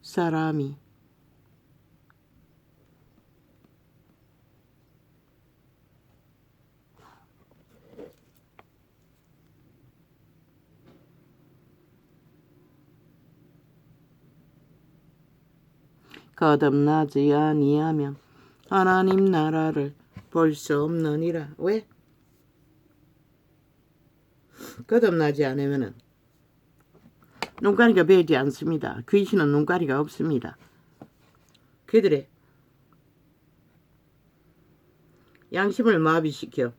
사람이 거듭나지 아니하면 하나님 나라를 볼 수 없느니라. 왜? 거듭나지 않으면 눈가리가 배지 않습니다. 귀신은 눈가리가 없습니다. 그들의 양심을 마비시켜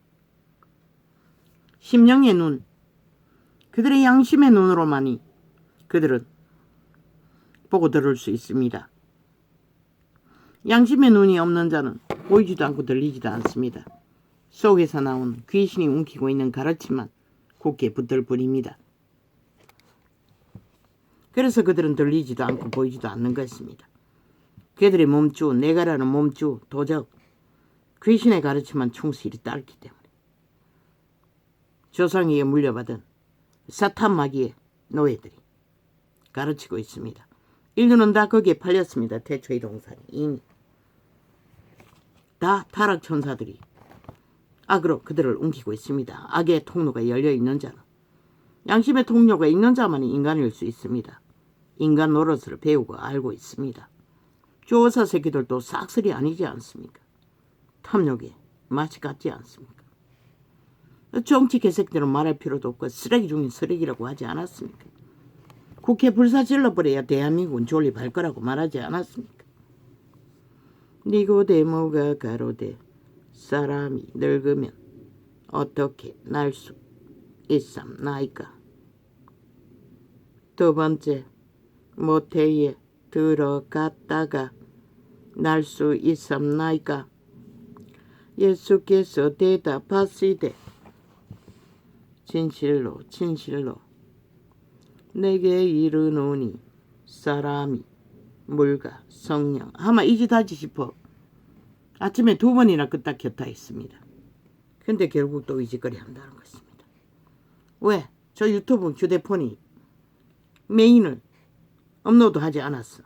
심령의 눈, 그들의 양심의 눈으로만이 그들은 보고 들을 수 있습니다. 양심의 눈이 없는 자는 보이지도 않고 들리지도 않습니다. 속에서 나온 귀신이 움키고 있는 가르침만 굳게 붙들 뿐입니다. 그래서 그들은 들리지도 않고 보이지도 않는 것입니다. 그들의 몸주, 내가라는 몸주, 도적, 귀신의 가르침만 충실히 따르기 때문에 조상에게 물려받은 사탄 마귀의 노예들이 가르치고 있습니다. 인류는 다 거기에 팔렸습니다. 태초의 동산이 이미 다 타락천사들이 악으로 그들을 옮기고 있습니다. 악의 통로가 열려있는 자는, 양심의 통로가 있는 자만이 인간일 수 있습니다. 인간 노릇을 배우고 알고 있습니다. 조사 새끼들도 싹쓸이 아니지 않습니까? 탐욕에 맛이 같지 않습니까? 정치 개새끼들은 말할 필요도 없고 쓰레기 중인 쓰레기라고 하지 않았습니까? 국회 불사 질러버려야 대한민국은 존립할 거라고 말하지 않았습니까? 니고데모가 가로되 사람이 늙으면 어떻게 날 수 있삼나이까? 두 번째, 모태에 들어갔다가 날 수 있삼나이까? 예수께서 대답하시되 진실로 진실로 내게 이르노니 사람이 물과 성령 아마 이 짓 하지 싶어 아침에 2번이나 끄딱 켰다 했습니다. 근데 결국 또 이 짓거리 한다는 것입니다. 왜? 저 유튜브 휴대폰이 메인을 업로드하지 않았어.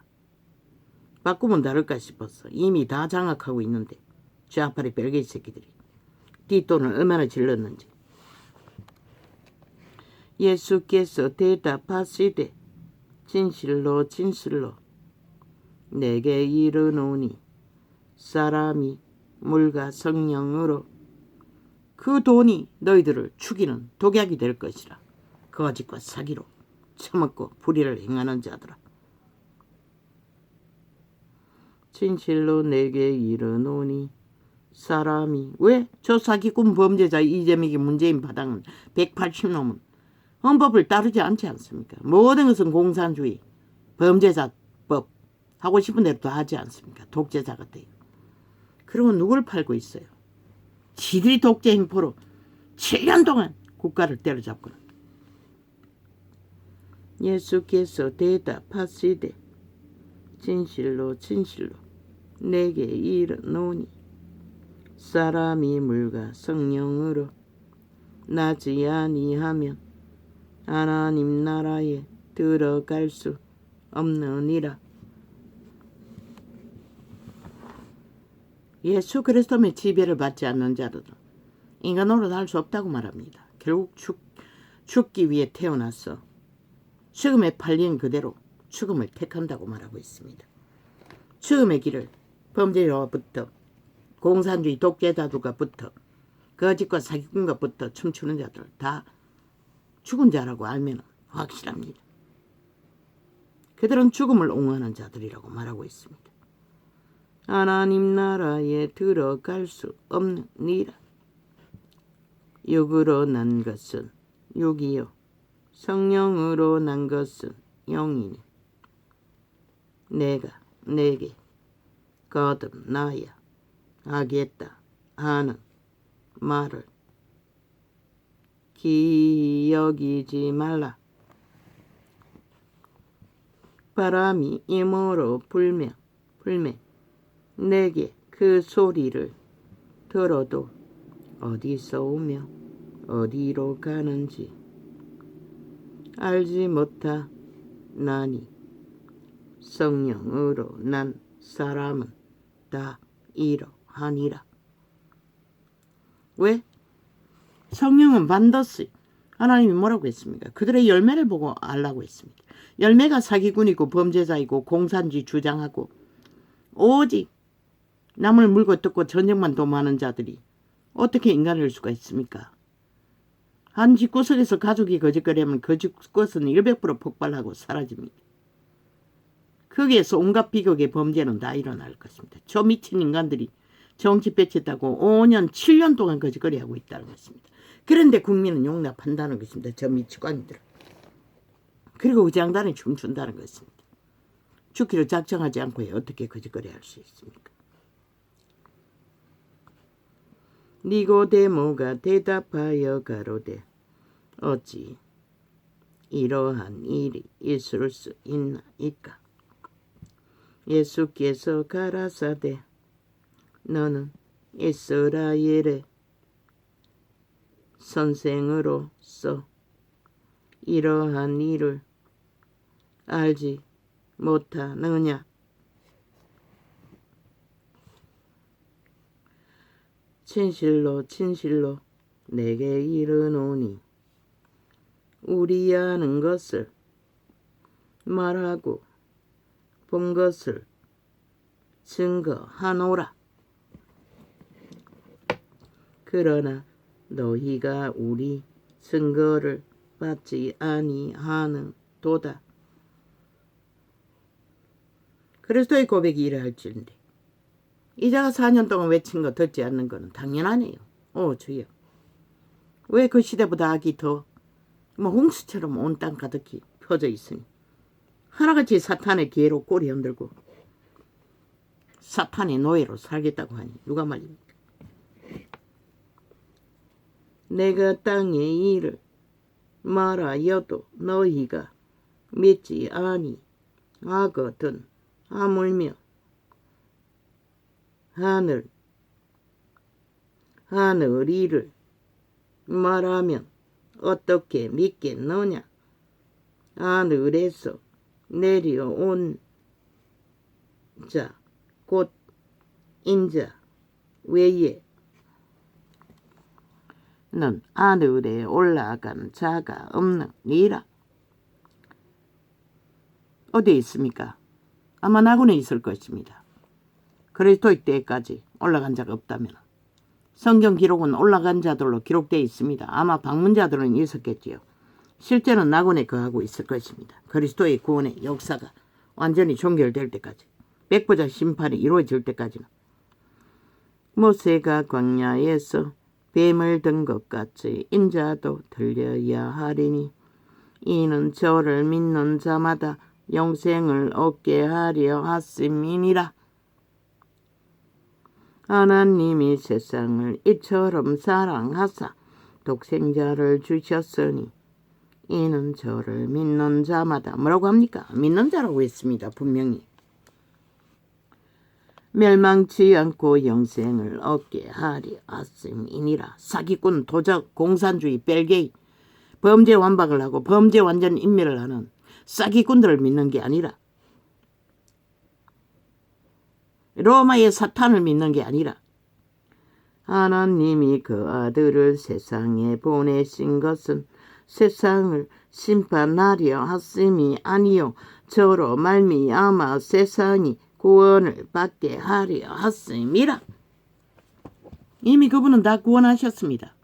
바꾸면 다를까 싶었어. 이미 다 장악하고 있는데 좌파리 별개의 새끼들이 뒷돈을 얼마나 질렀는지. 예수께서 대답하시되 진실로 진실로 내게 이르노니 사람이 물과 성령으로 그 돈이 너희들을 죽이는 독약이 될 것이라. 거짓과 사기로 처먹고 불의를 행하는 자들아. 진실로 내게 이르노니 사람이 왜? 저 사기꾼 범죄자 이재명이 문재인 바당은 180놈은 헌법을 따르지 않지 않습니까? 모든 것은 공산주의, 범죄자법 하고 싶은 대로 다 하지 않습니까? 독재자가 돼요. 그리고 누굴 팔고 있어요? 지들이 독재 행포로 7년 동안 국가를 때려잡고는. 예수께서 대답하시되 진실로 진실로 내게 이르노니 사람이 물과 성령으로 나지 아니하면 하나님 나라에 들어갈 수 없느니라. 예수 그리스도의 지배를 받지 않는 자들은 인간으로 할 수 없다고 말합니다. 결국 죽기 위해 태어났어 죽음에 팔린 그대로 죽음을 택한다고 말하고 있습니다. 죽음의 길을 범죄자로부터 공산주의 독재자들과부터 거짓과 사기꾼과부터 춤추는 자들 다 죽은 자라고 알면 확실합니다. 그들은 죽음을 옹호하는 자들이라고 말하고 있습니다. 하나님 나라에 들어갈 수 없느니라. 육으로 난 것은 육이요 성령으로 난 것은 영이니 내가 내게 거듭나야 하겠다 하는 말을 기여기지 말라. 바람이 임으로 불매 내게 그 소리를 들어도 어디서 오며 어디로 가는지 알지 못하나니 성령으로 난 사람은 다 이러하니라. 왜? 성령은 반드시 하나님이 뭐라고 했습니까? 그들의 열매를 보고 알라고 했습니다. 열매가 사기꾼이고 범죄자이고 공산주의 주장하고 오직 남을 물고 뜯고 전쟁만 도모하는 자들이 어떻게 인간일 수가 있습니까? 한 집구석에서 가족이 거짓거리하면 그 집구석은 100% 폭발하고 사라집니다. 거기에서 온갖 비극의 범죄는 다 일어날 것입니다. 저 미친 인간들이 정치 뺏겼다고 5년, 7년 동안 거짓거리하고 있다는 것입니다. 그런데 국민은 용납한다는 것입니다. 저 미치광이들. 그리고 의장단에 춤춘다는 것입니다. 죽기로 작정하지 않고 어떻게 거짓거리할 수 있습니까? 니고데모가 대답하여 가로되 어찌 이러한 일이 있을 수 있나이까? 예수께서 가라사대 너는 이스라엘의 선생으로서 이러한 일을 알지 못하느냐? 진실로 진실로 내게 이르노니 우리 아는 것을 말하고 본 것을 증거하노라. 그러나 너희가 우리 증거를 받지 아니하는도다. 그리스도의 고백이 이래 할지인데 이자가 4년 동안 외친 거 듣지 않는 거는 당연하네요. 주여. 왜 그 시대보다 악이 더 홍수처럼 온 땅 가득히 펴져 있으니 하나같이 사탄의 기회로 꼬리 흔들고 사탄의 노예로 살겠다고 하니 누가 말입니까? 내가 땅의 일을 말하여도 너희가 믿지 아니하거든. 하물며 하늘 일을 말하면 어떻게 믿겠느냐? 하늘에서 내려온 자 곧 인자 외에 는 하늘에 올라간 자가 없느니라. 어디에 있습니까? 아마 나군에 있을 것입니다. 그리스도의 때까지 올라간 자가 없다면 성경 기록은 올라간 자들로 기록되어 있습니다. 아마 방문자들은 있었겠지요. 실제는 나군에 거하고 있을 것입니다. 그리스도의 구원의 역사가 완전히 종결될 때까지, 백보자 심판이 이루어질 때까지는. 모세가 광야에서 뱀을 든 것 같이 인자도 들려야 하리니 이는 저를 믿는 자마다 영생을 얻게 하려 하심이니라. 하나님이 세상을 이처럼 사랑하사 독생자를 주셨으니 이는 저를 믿는 자마다 뭐라고 합니까? 믿는 자라고 했습니다. 분명히. 멸망치 않고 영생을 얻게 하리 하심이니라. 사기꾼, 도적, 공산주의, 벨게이, 범죄 완박을 하고 범죄 완전 인멸을 하는 사기꾼들을 믿는 게 아니라 로마의 사탄을 믿는 게 아니라 하나님이 그 아들을 세상에 보내신 것은 세상을 심판하려 하심이 아니요 저로 말미암아 세상이 구원을 받게 하려 하심이라. 이미 그분은 다 구원하셨습니다.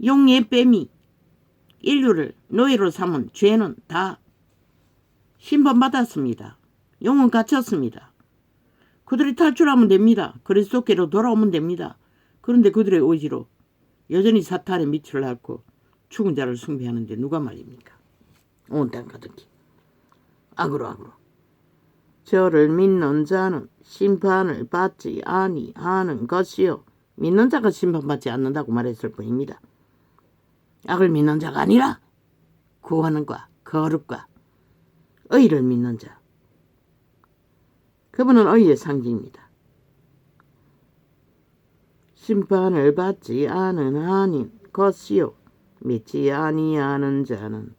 용의 뱀이 인류를 노예로 삼은 죄는 다 심판받았습니다. 용은 갇혔습니다. 그들이 탈출하면 됩니다. 그리스도께로 돌아오면 됩니다. 그런데 그들의 의지로 여전히 사탄의 밑을 앓고 죽은 자를 숭배하는데 누가 말입니까? 온 땅 가득히 악으로 저를 믿는 자는 심판을 받지 아니하는 것이요. 믿는 자가 심판받지 않는다고 말했을 뿐입니다. 악을 믿는 자가 아니라 구원과 거룩과 의를 믿는 자. 그분은 의의 상징입니다. 심판을 받지 않은 한인 것이요 믿지 아니하는 자는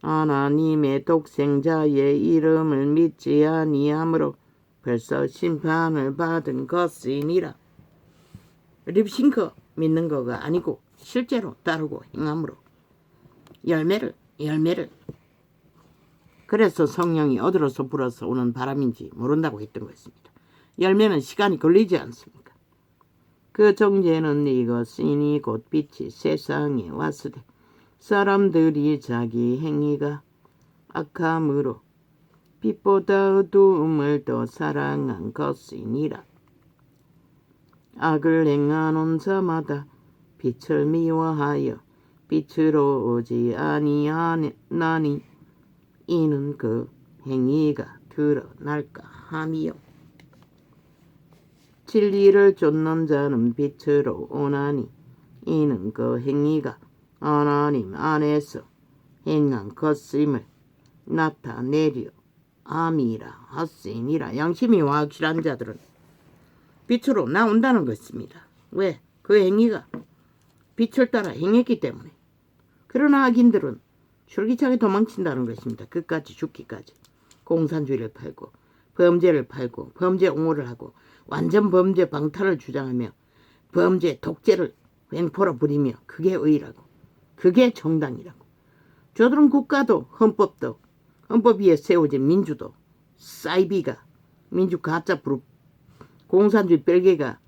하나님의 독생자의 이름을 믿지 아니하므로 벌써 심판을 받은 것이니라. 립싱크 믿는 거가 아니고 실제로 따르고 행함으로 열매를 그래서 성령이 어디로서 불어서 오는 바람인지 모른다고 했던 것입니다. 열매는 시간이 걸리지 않습니까? 그 정죄는 이것이니 곧 빛이 세상에 왔으되 사람들이 자기 행위가 악함으로 빛보다 어두움을 더 사랑한 것이니라. 악을 행하는 자마다 빛을 미워하여 빛으로 오지 아니하나니 이는 그 행위가 드러날까 함이요. 진리를 쫓는 자는 빛으로 오나니 이는 그 행위가 하나님 안에서 행한 것임을 나타내려 함이라 하시니라. 양심이 확실한 자들은 빛으로 나온다는 것입니다. 왜? 그 행위가 빛을 따라 행했기 때문에. 그러나 악인들은 줄기차게 도망친다는 것입니다. 끝까지 죽기까지. 공산주의를 팔고 범죄를 팔고 범죄 옹호를 하고 완전 범죄 방탈을 주장하며 범죄 독재를 횡포로 부리며 그게 의라고 그게 정당이라고. 저들은 국가도 헌법도 헌법 위에 세워진 민주도 사이비가 민주 가짜 부르 공산주의 별개가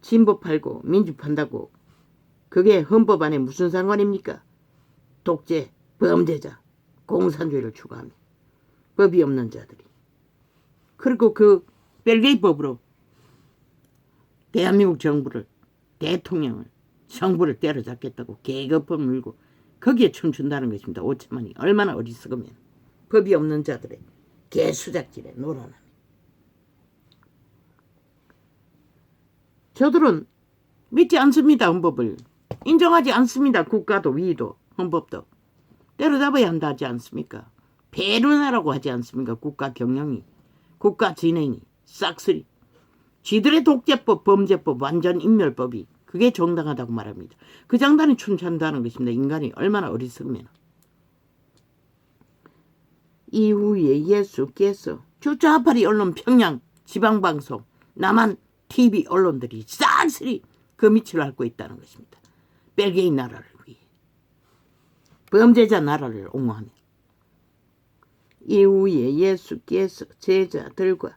진보 팔고 민주 판다고 그게 헌법 안에 무슨 상관입니까? 독재, 범죄자, 공산주의를 추구하며 법이 없는 자들이. 그리고 그 별개법으로 대한민국 정부를 대통령을 정부를 때려잡겠다고 계급법 물고 거기에 춤춘다는 것입니다. 오천만이 얼마나 어리석으면 법이 없는 자들의 개수작질에 놀아나며. 저들은 믿지 않습니다. 헌법을 인정하지 않습니다. 국가도 위도 헌법도 때려잡아야 한다 하지 않습니까? 배려나라고 하지 않습니까? 국가 경영이 국가 진행이 싹쓸이 쥐들의 독재법 범죄법 완전 인멸법이 그게 정당하다고 말합니다. 그 장단이 춤춘다는 것입니다. 인간이 얼마나 어리석으면. 이후에 예수께서 주좌파리 언론 평양 지방방송 남한 TV 언론들이 싹쓸이 그 밑을 앓고 있다는 것입니다. 벨기에 나라를 위해 범죄자 나라를 옹호하며. 이후에 예수께서 제자들과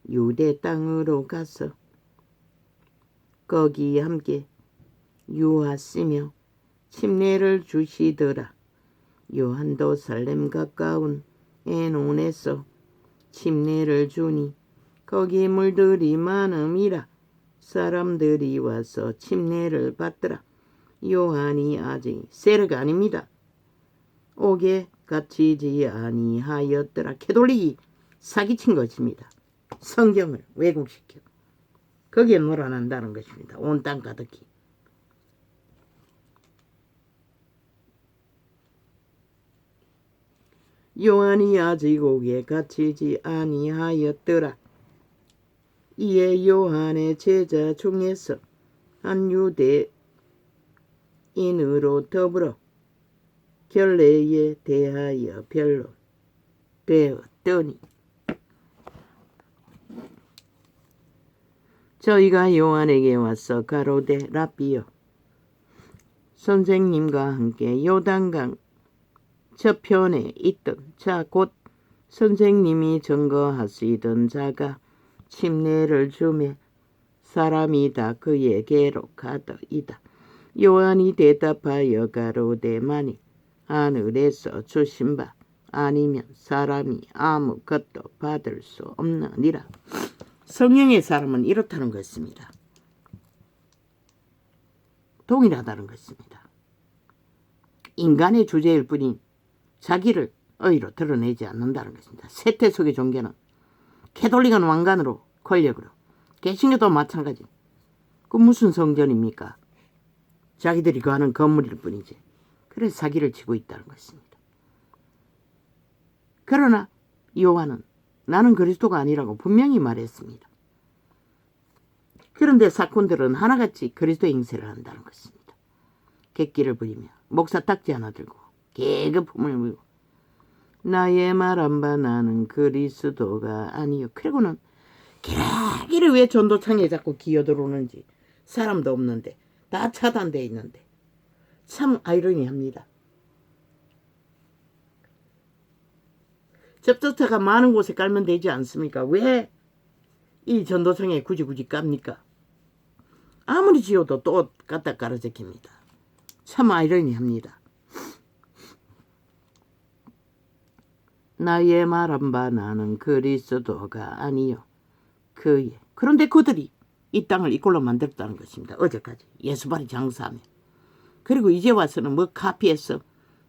유대 땅으로 가서 거기 함께 유하시며 침례를 주시더라. 요한도 살렘 가까운 에논에서 침례를 주니 거기 물들이 많음이라 사람들이 와서 침례를 받더라. 요한이 아직 세례가 아닙니다. 옥에 갇히지 아니하였더라. 캐톨릭이 사기친 것입니다. 성경을 왜곡시켜 거기에 놀아난다는 것입니다. 온 땅 가득히. 요한이 아직 옥에 갇히지 아니하였더라. 이에 요한의 제자 중에서 한 유대인으로 더불어 결례에 대하여 변론되었더니 저희가 요한에게 와서 가로되 랍비여 선생님과 함께 요단강 저편에 있던 자 곧 선생님이 증거하시던 자가 침례를 주매 사람이 다 그에게로 가더이다. 요한이 대답하여 가로되 만일 하늘에서 주신 바 아니면 사람이 아무것도 받을 수 없느니라. 성령의 사람은 이렇다는 것입니다. 동일하다는 것입니다. 인간의 주제일 뿐인 자기를 의로 드러내지 않는다는 것입니다. 세태 속의 종교는 캐톨릭은 왕관으로 권력으로 개신교도 마찬가지. 그 무슨 성전입니까? 자기들이 거하는 건물일 뿐이지. 그래서 사기를 치고 있다는 것입니다. 그러나 요한은 나는 그리스도가 아니라고 분명히 말했습니다. 그런데 사꾼들은 하나같이 그리스도의 행세를 한다는 것입니다. 객기를 부리며 목사 딱지 하나 들고 계급품을 물고 나의 말 안 봐 나는 그리스도가 아니요. 그리고는 기라기를 왜 전도창에 자꾸 기어들어오는지 사람도 없는데 다 차단되어 있는데 참 아이러니합니다. 접촉차가 많은 곳에 깔면 되지 않습니까? 왜 이 전도창에 굳이 깝니까? 아무리 지어도 또 갖다 깔아제킵니다. 참 아이러니합니다. 나의 말 안 봐 나는 그리스도가 아니요 그의. 그런데 그들이 이 땅을 이꼴로 만들었다는 것입니다. 어제까지 예수발이 장사하며. 그리고 이제 와서는 뭐 카피해서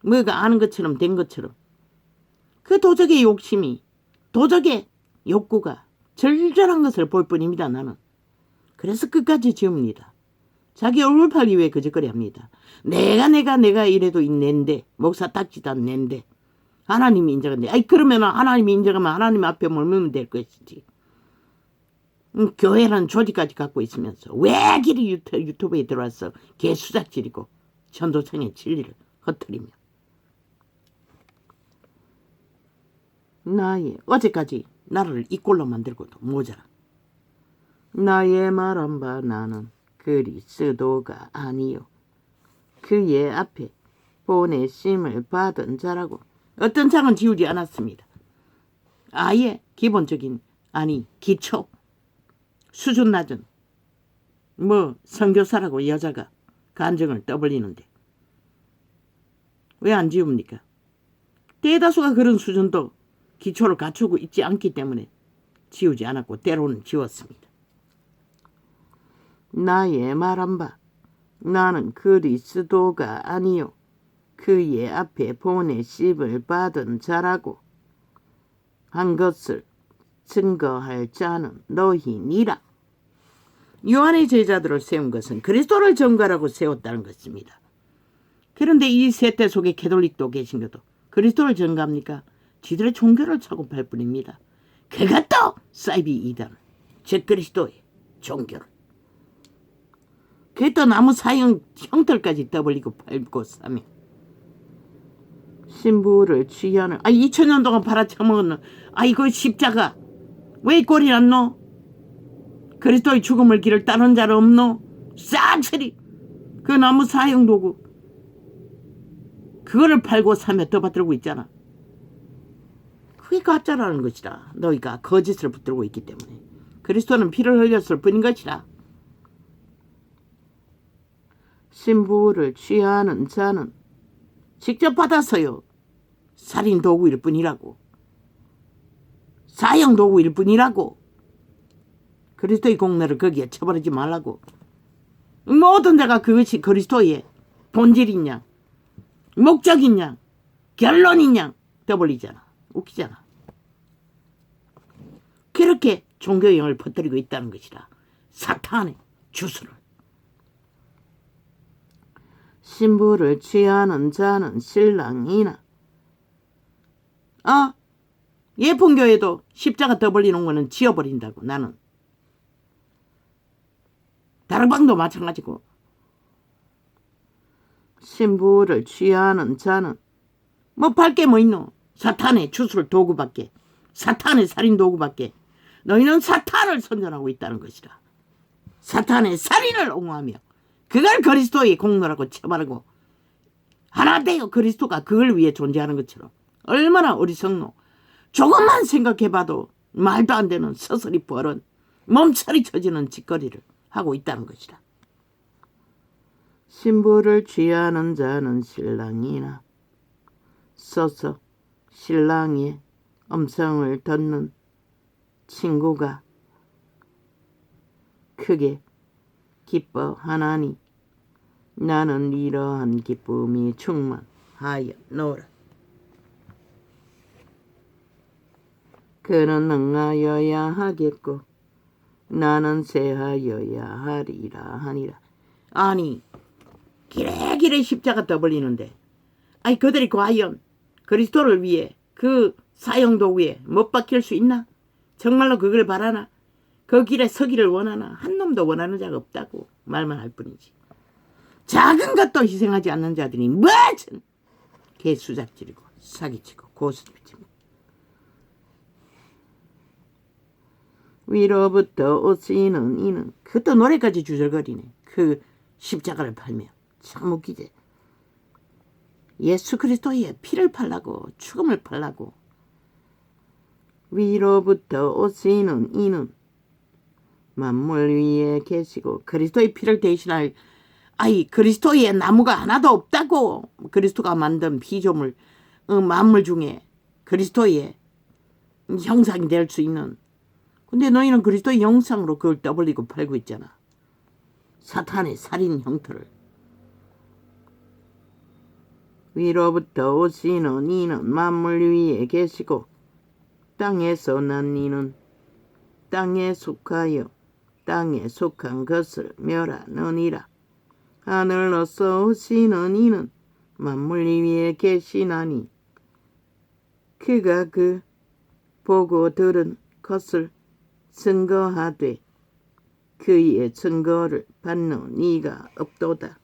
뭐가 아는 것처럼 된 것처럼 그 도적의 욕심이 도적의 욕구가 절절한 것을 볼 뿐입니다. 나는. 그래서 끝까지 지웁니다. 자기 얼굴 팔기 위해 거짓거리 합니다. 내가 이래도 낸데 목사 딱지도 안 낸데 하나님이 인정한데 아이 그러면 하나님이 인정하면 하나님 앞에 머물면 될 것이지. 교회라는 조직까지 갖고 있으면서 왜 길이 유튜브에 들어와서 개수작질이고 전도청의 진리를 흩트리며 나의 어제까지 나를 이 꼴로 만들고도 모자라. 나의 말 안 봐 나는 그리스도가 아니요 그의 앞에 보내심을 받은 자라고. 어떤 장은 지우지 않았습니다. 아예 기본적인 기초 수준 낮은 선교사라고 여자가 간증을 떠벌리는데 왜 안 지웁니까? 대다수가 그런 수준도 기초를 갖추고 있지 않기 때문에 지우지 않았고 때로는 지웠습니다. 나의 말 안 봐 나는 그리스도가 아니요 그의 앞에 보내심을 받은 자라고 한 것을 증거할 자는 너희니라. 요한의 제자들을 세운 것은 그리스도를 증거라고 세웠다는 것입니다. 그런데 이 세대 속에 캐톨릭도 계신것도 그리스도를 증거합니까? 지들의 종교를 차고 팔 뿐입니다. 그것도 사이비 이단 즉 그리스도의 종교를. 그게 또 나무 사형 형틀까지 떠벌리고 팔고 사며 신부를 취하는 2000년 동안 팔아쳐먹었는 이거 십자가 왜 꼴이 났노? 그리스도의 죽음을 길을 따른 자는 없노? 싹쓸이 그 나무 사형 도구 그거를 팔고 사며 떠받들고 있잖아. 그게 가짜라는 것이다. 너희가 거짓을 붙들고 있기 때문에. 그리스도는 피를 흘렸을 뿐인 것이다. 신부를 취하는 자는 직접 받아서요 살인 도구일 뿐이라고. 사형 도구일 뿐이라고. 그리스도의 공로를 거기에 쳐버리지 말라고. 모든 데가 그것이 그리스도의 본질이냐 목적이냐 결론이냐 떠벌리잖아. 웃기잖아. 그렇게 종교형을 퍼뜨리고 있다는 것이다. 사탄의 주술을. 신부를 취하는 자는 신랑이나 예쁜교회도 십자가 떠벌리는 거는 지워버린다고. 나는 다락방도 마찬가지고. 신부를 취하는 자는 팔게 뭐 있노? 사탄의 주술 도구밖에 사탄의 살인 도구밖에. 너희는 사탄을 선전하고 있다는 것이다. 사탄의 살인을 옹호하며 그걸 그리스도의 공로라고 쳐바르고 하나 되어 그리스도가 그걸 위해 존재하는 것처럼. 얼마나 어리석노. 조금만 생각해봐도 말도 안 되는 서서리 버런 몸살이 쳐지는 짓거리를 하고 있다는 것이다. 신부를 취하는 자는 신랑이나 써서 신랑의 음성을 듣는 친구가 크게 기뻐하나니 나는 이러한 기쁨이 충만하였노라. 그는 능하여야 하겠고 나는 세하여야 하리라 하니라. 기레기레 십자가 떠벌리는데 그들이 과연 그리스도를 위해 그 사형도구에 못 박힐 수 있나? 정말로 그걸 바라나? 그 길에 서기를 원하나? 한 놈도 원하는 자가 없다고 말만 할 뿐이지. 작은 것도 희생하지 않는 자들이 뭐든 개수작질이고 사기치고 고스톱치고 위로부터 오시는 이는 그것도 노래까지 주절거리네. 그 십자가를 팔며 참 웃기지. 예수 그리스도의 피를 팔라고 죽음을 팔라고. 위로부터 오시는 이는 만물 위에 계시고 그리스도의 피를 대신할 그리스도의 나무가 하나도 없다고. 그리스도가 만든 피조물 만물 중에 그리스도의 형상이 될 수 있는. 근데 너희는 그리스도의 형상으로 그걸 떠벌리고 팔고 있잖아. 사탄의 살인 형태를. 위로부터 오시는 이는 만물 위에 계시고 땅에서 난 이는 땅에 속하여 땅에 속한 것을 멸하느니라. 하늘로서 오시는 이는 만물 위에 계시나니 그가 그 보고 들은 것을 증거하되 그의 증거를 받는 이가 없도다.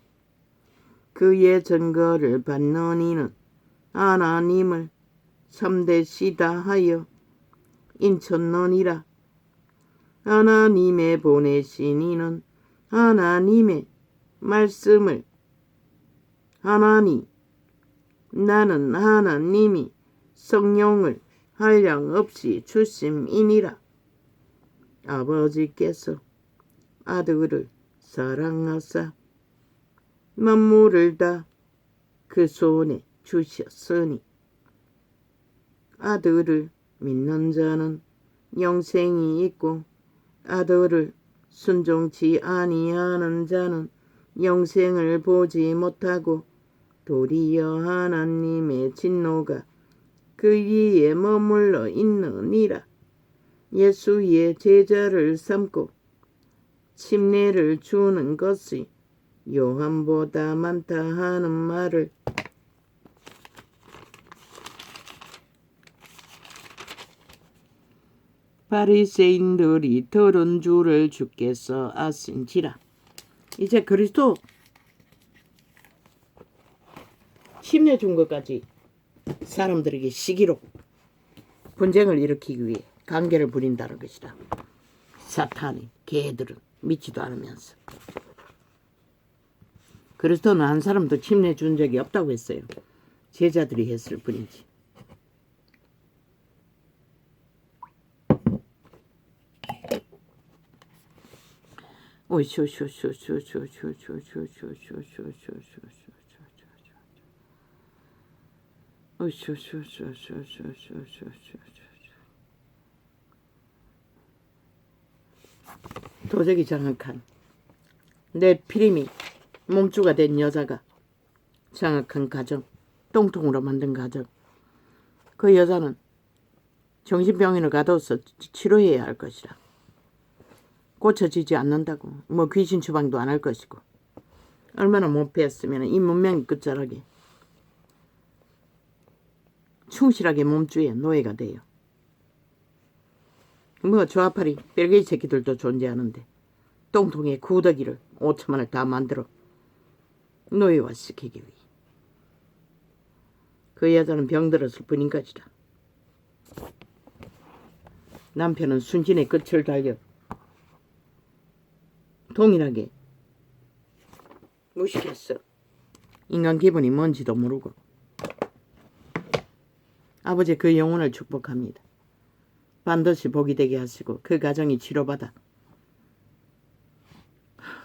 그의 증거를 받는 이는 하나님을 참되시다 하여 인쳤느니라. 하나님의 보내신 이는 하나님의 말씀을 나는 하나님이 성령을 한량없이 주심이니라. 아버지께서 아들을 사랑하사 만물을 다 그 손에 주셨으니 아들을 믿는 자는 영생이 있고 아들을 순종치 아니하는 자는 영생을 보지 못하고 도리어 하나님의 진노가 그 위에 머물러 있느니라. 예수의 제자를 삼고 침례를 주는 것이 요한보다 많다 하는 말을 바리새인들이 들은 줄을 주께서 아신지라. 이제 그리스도 침례 준 것까지 사람들에게 시기로 분쟁을 일으키기 위해 관계를 부린다는 것이다. 사탄이 개들은 믿지도 않으면서. 그리스도는 한 사람도 침례 준 적이 없다고 했어요. 제자들이 했을 뿐이지. 도적이 장악한 내 피림이 몸주가 된 여자가 장악한 가정, 똥통으로 만든 가정. 그 여자는 정신병원을 가둬서 치료해야 할 것이라. 고쳐지지 않는다고. 뭐 귀신 추방도 안 할 것이고. 얼마나 못 배웠으면 이 문명이 끝자락에 충실하게 몸주의 노예가 돼요. 뭐 조아파리 뺄개이 새끼들도 존재하는데 똥통에 구더기를 5천만 원을 다 만들어 노예화 시키기 위해. 그 여자는 병들었을 뿐인 것이다. 남편은 순진의 끝을 달려 동일하게 무식했어. 인간 기분이 뭔지도 모르고. 아버지 그 영혼을 축복합니다. 반드시 복이 되게 하시고 그 가정이 치료받아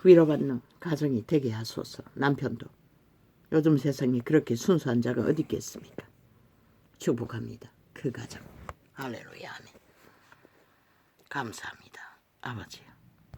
위로받는 가정이 되게 하소서. 남편도. 요즘 세상에 그렇게 순수한 자가 어디 있겠습니까? 축복합니다. 그 가정. 할렐루야 아멘. 감사합니다. 아버지요.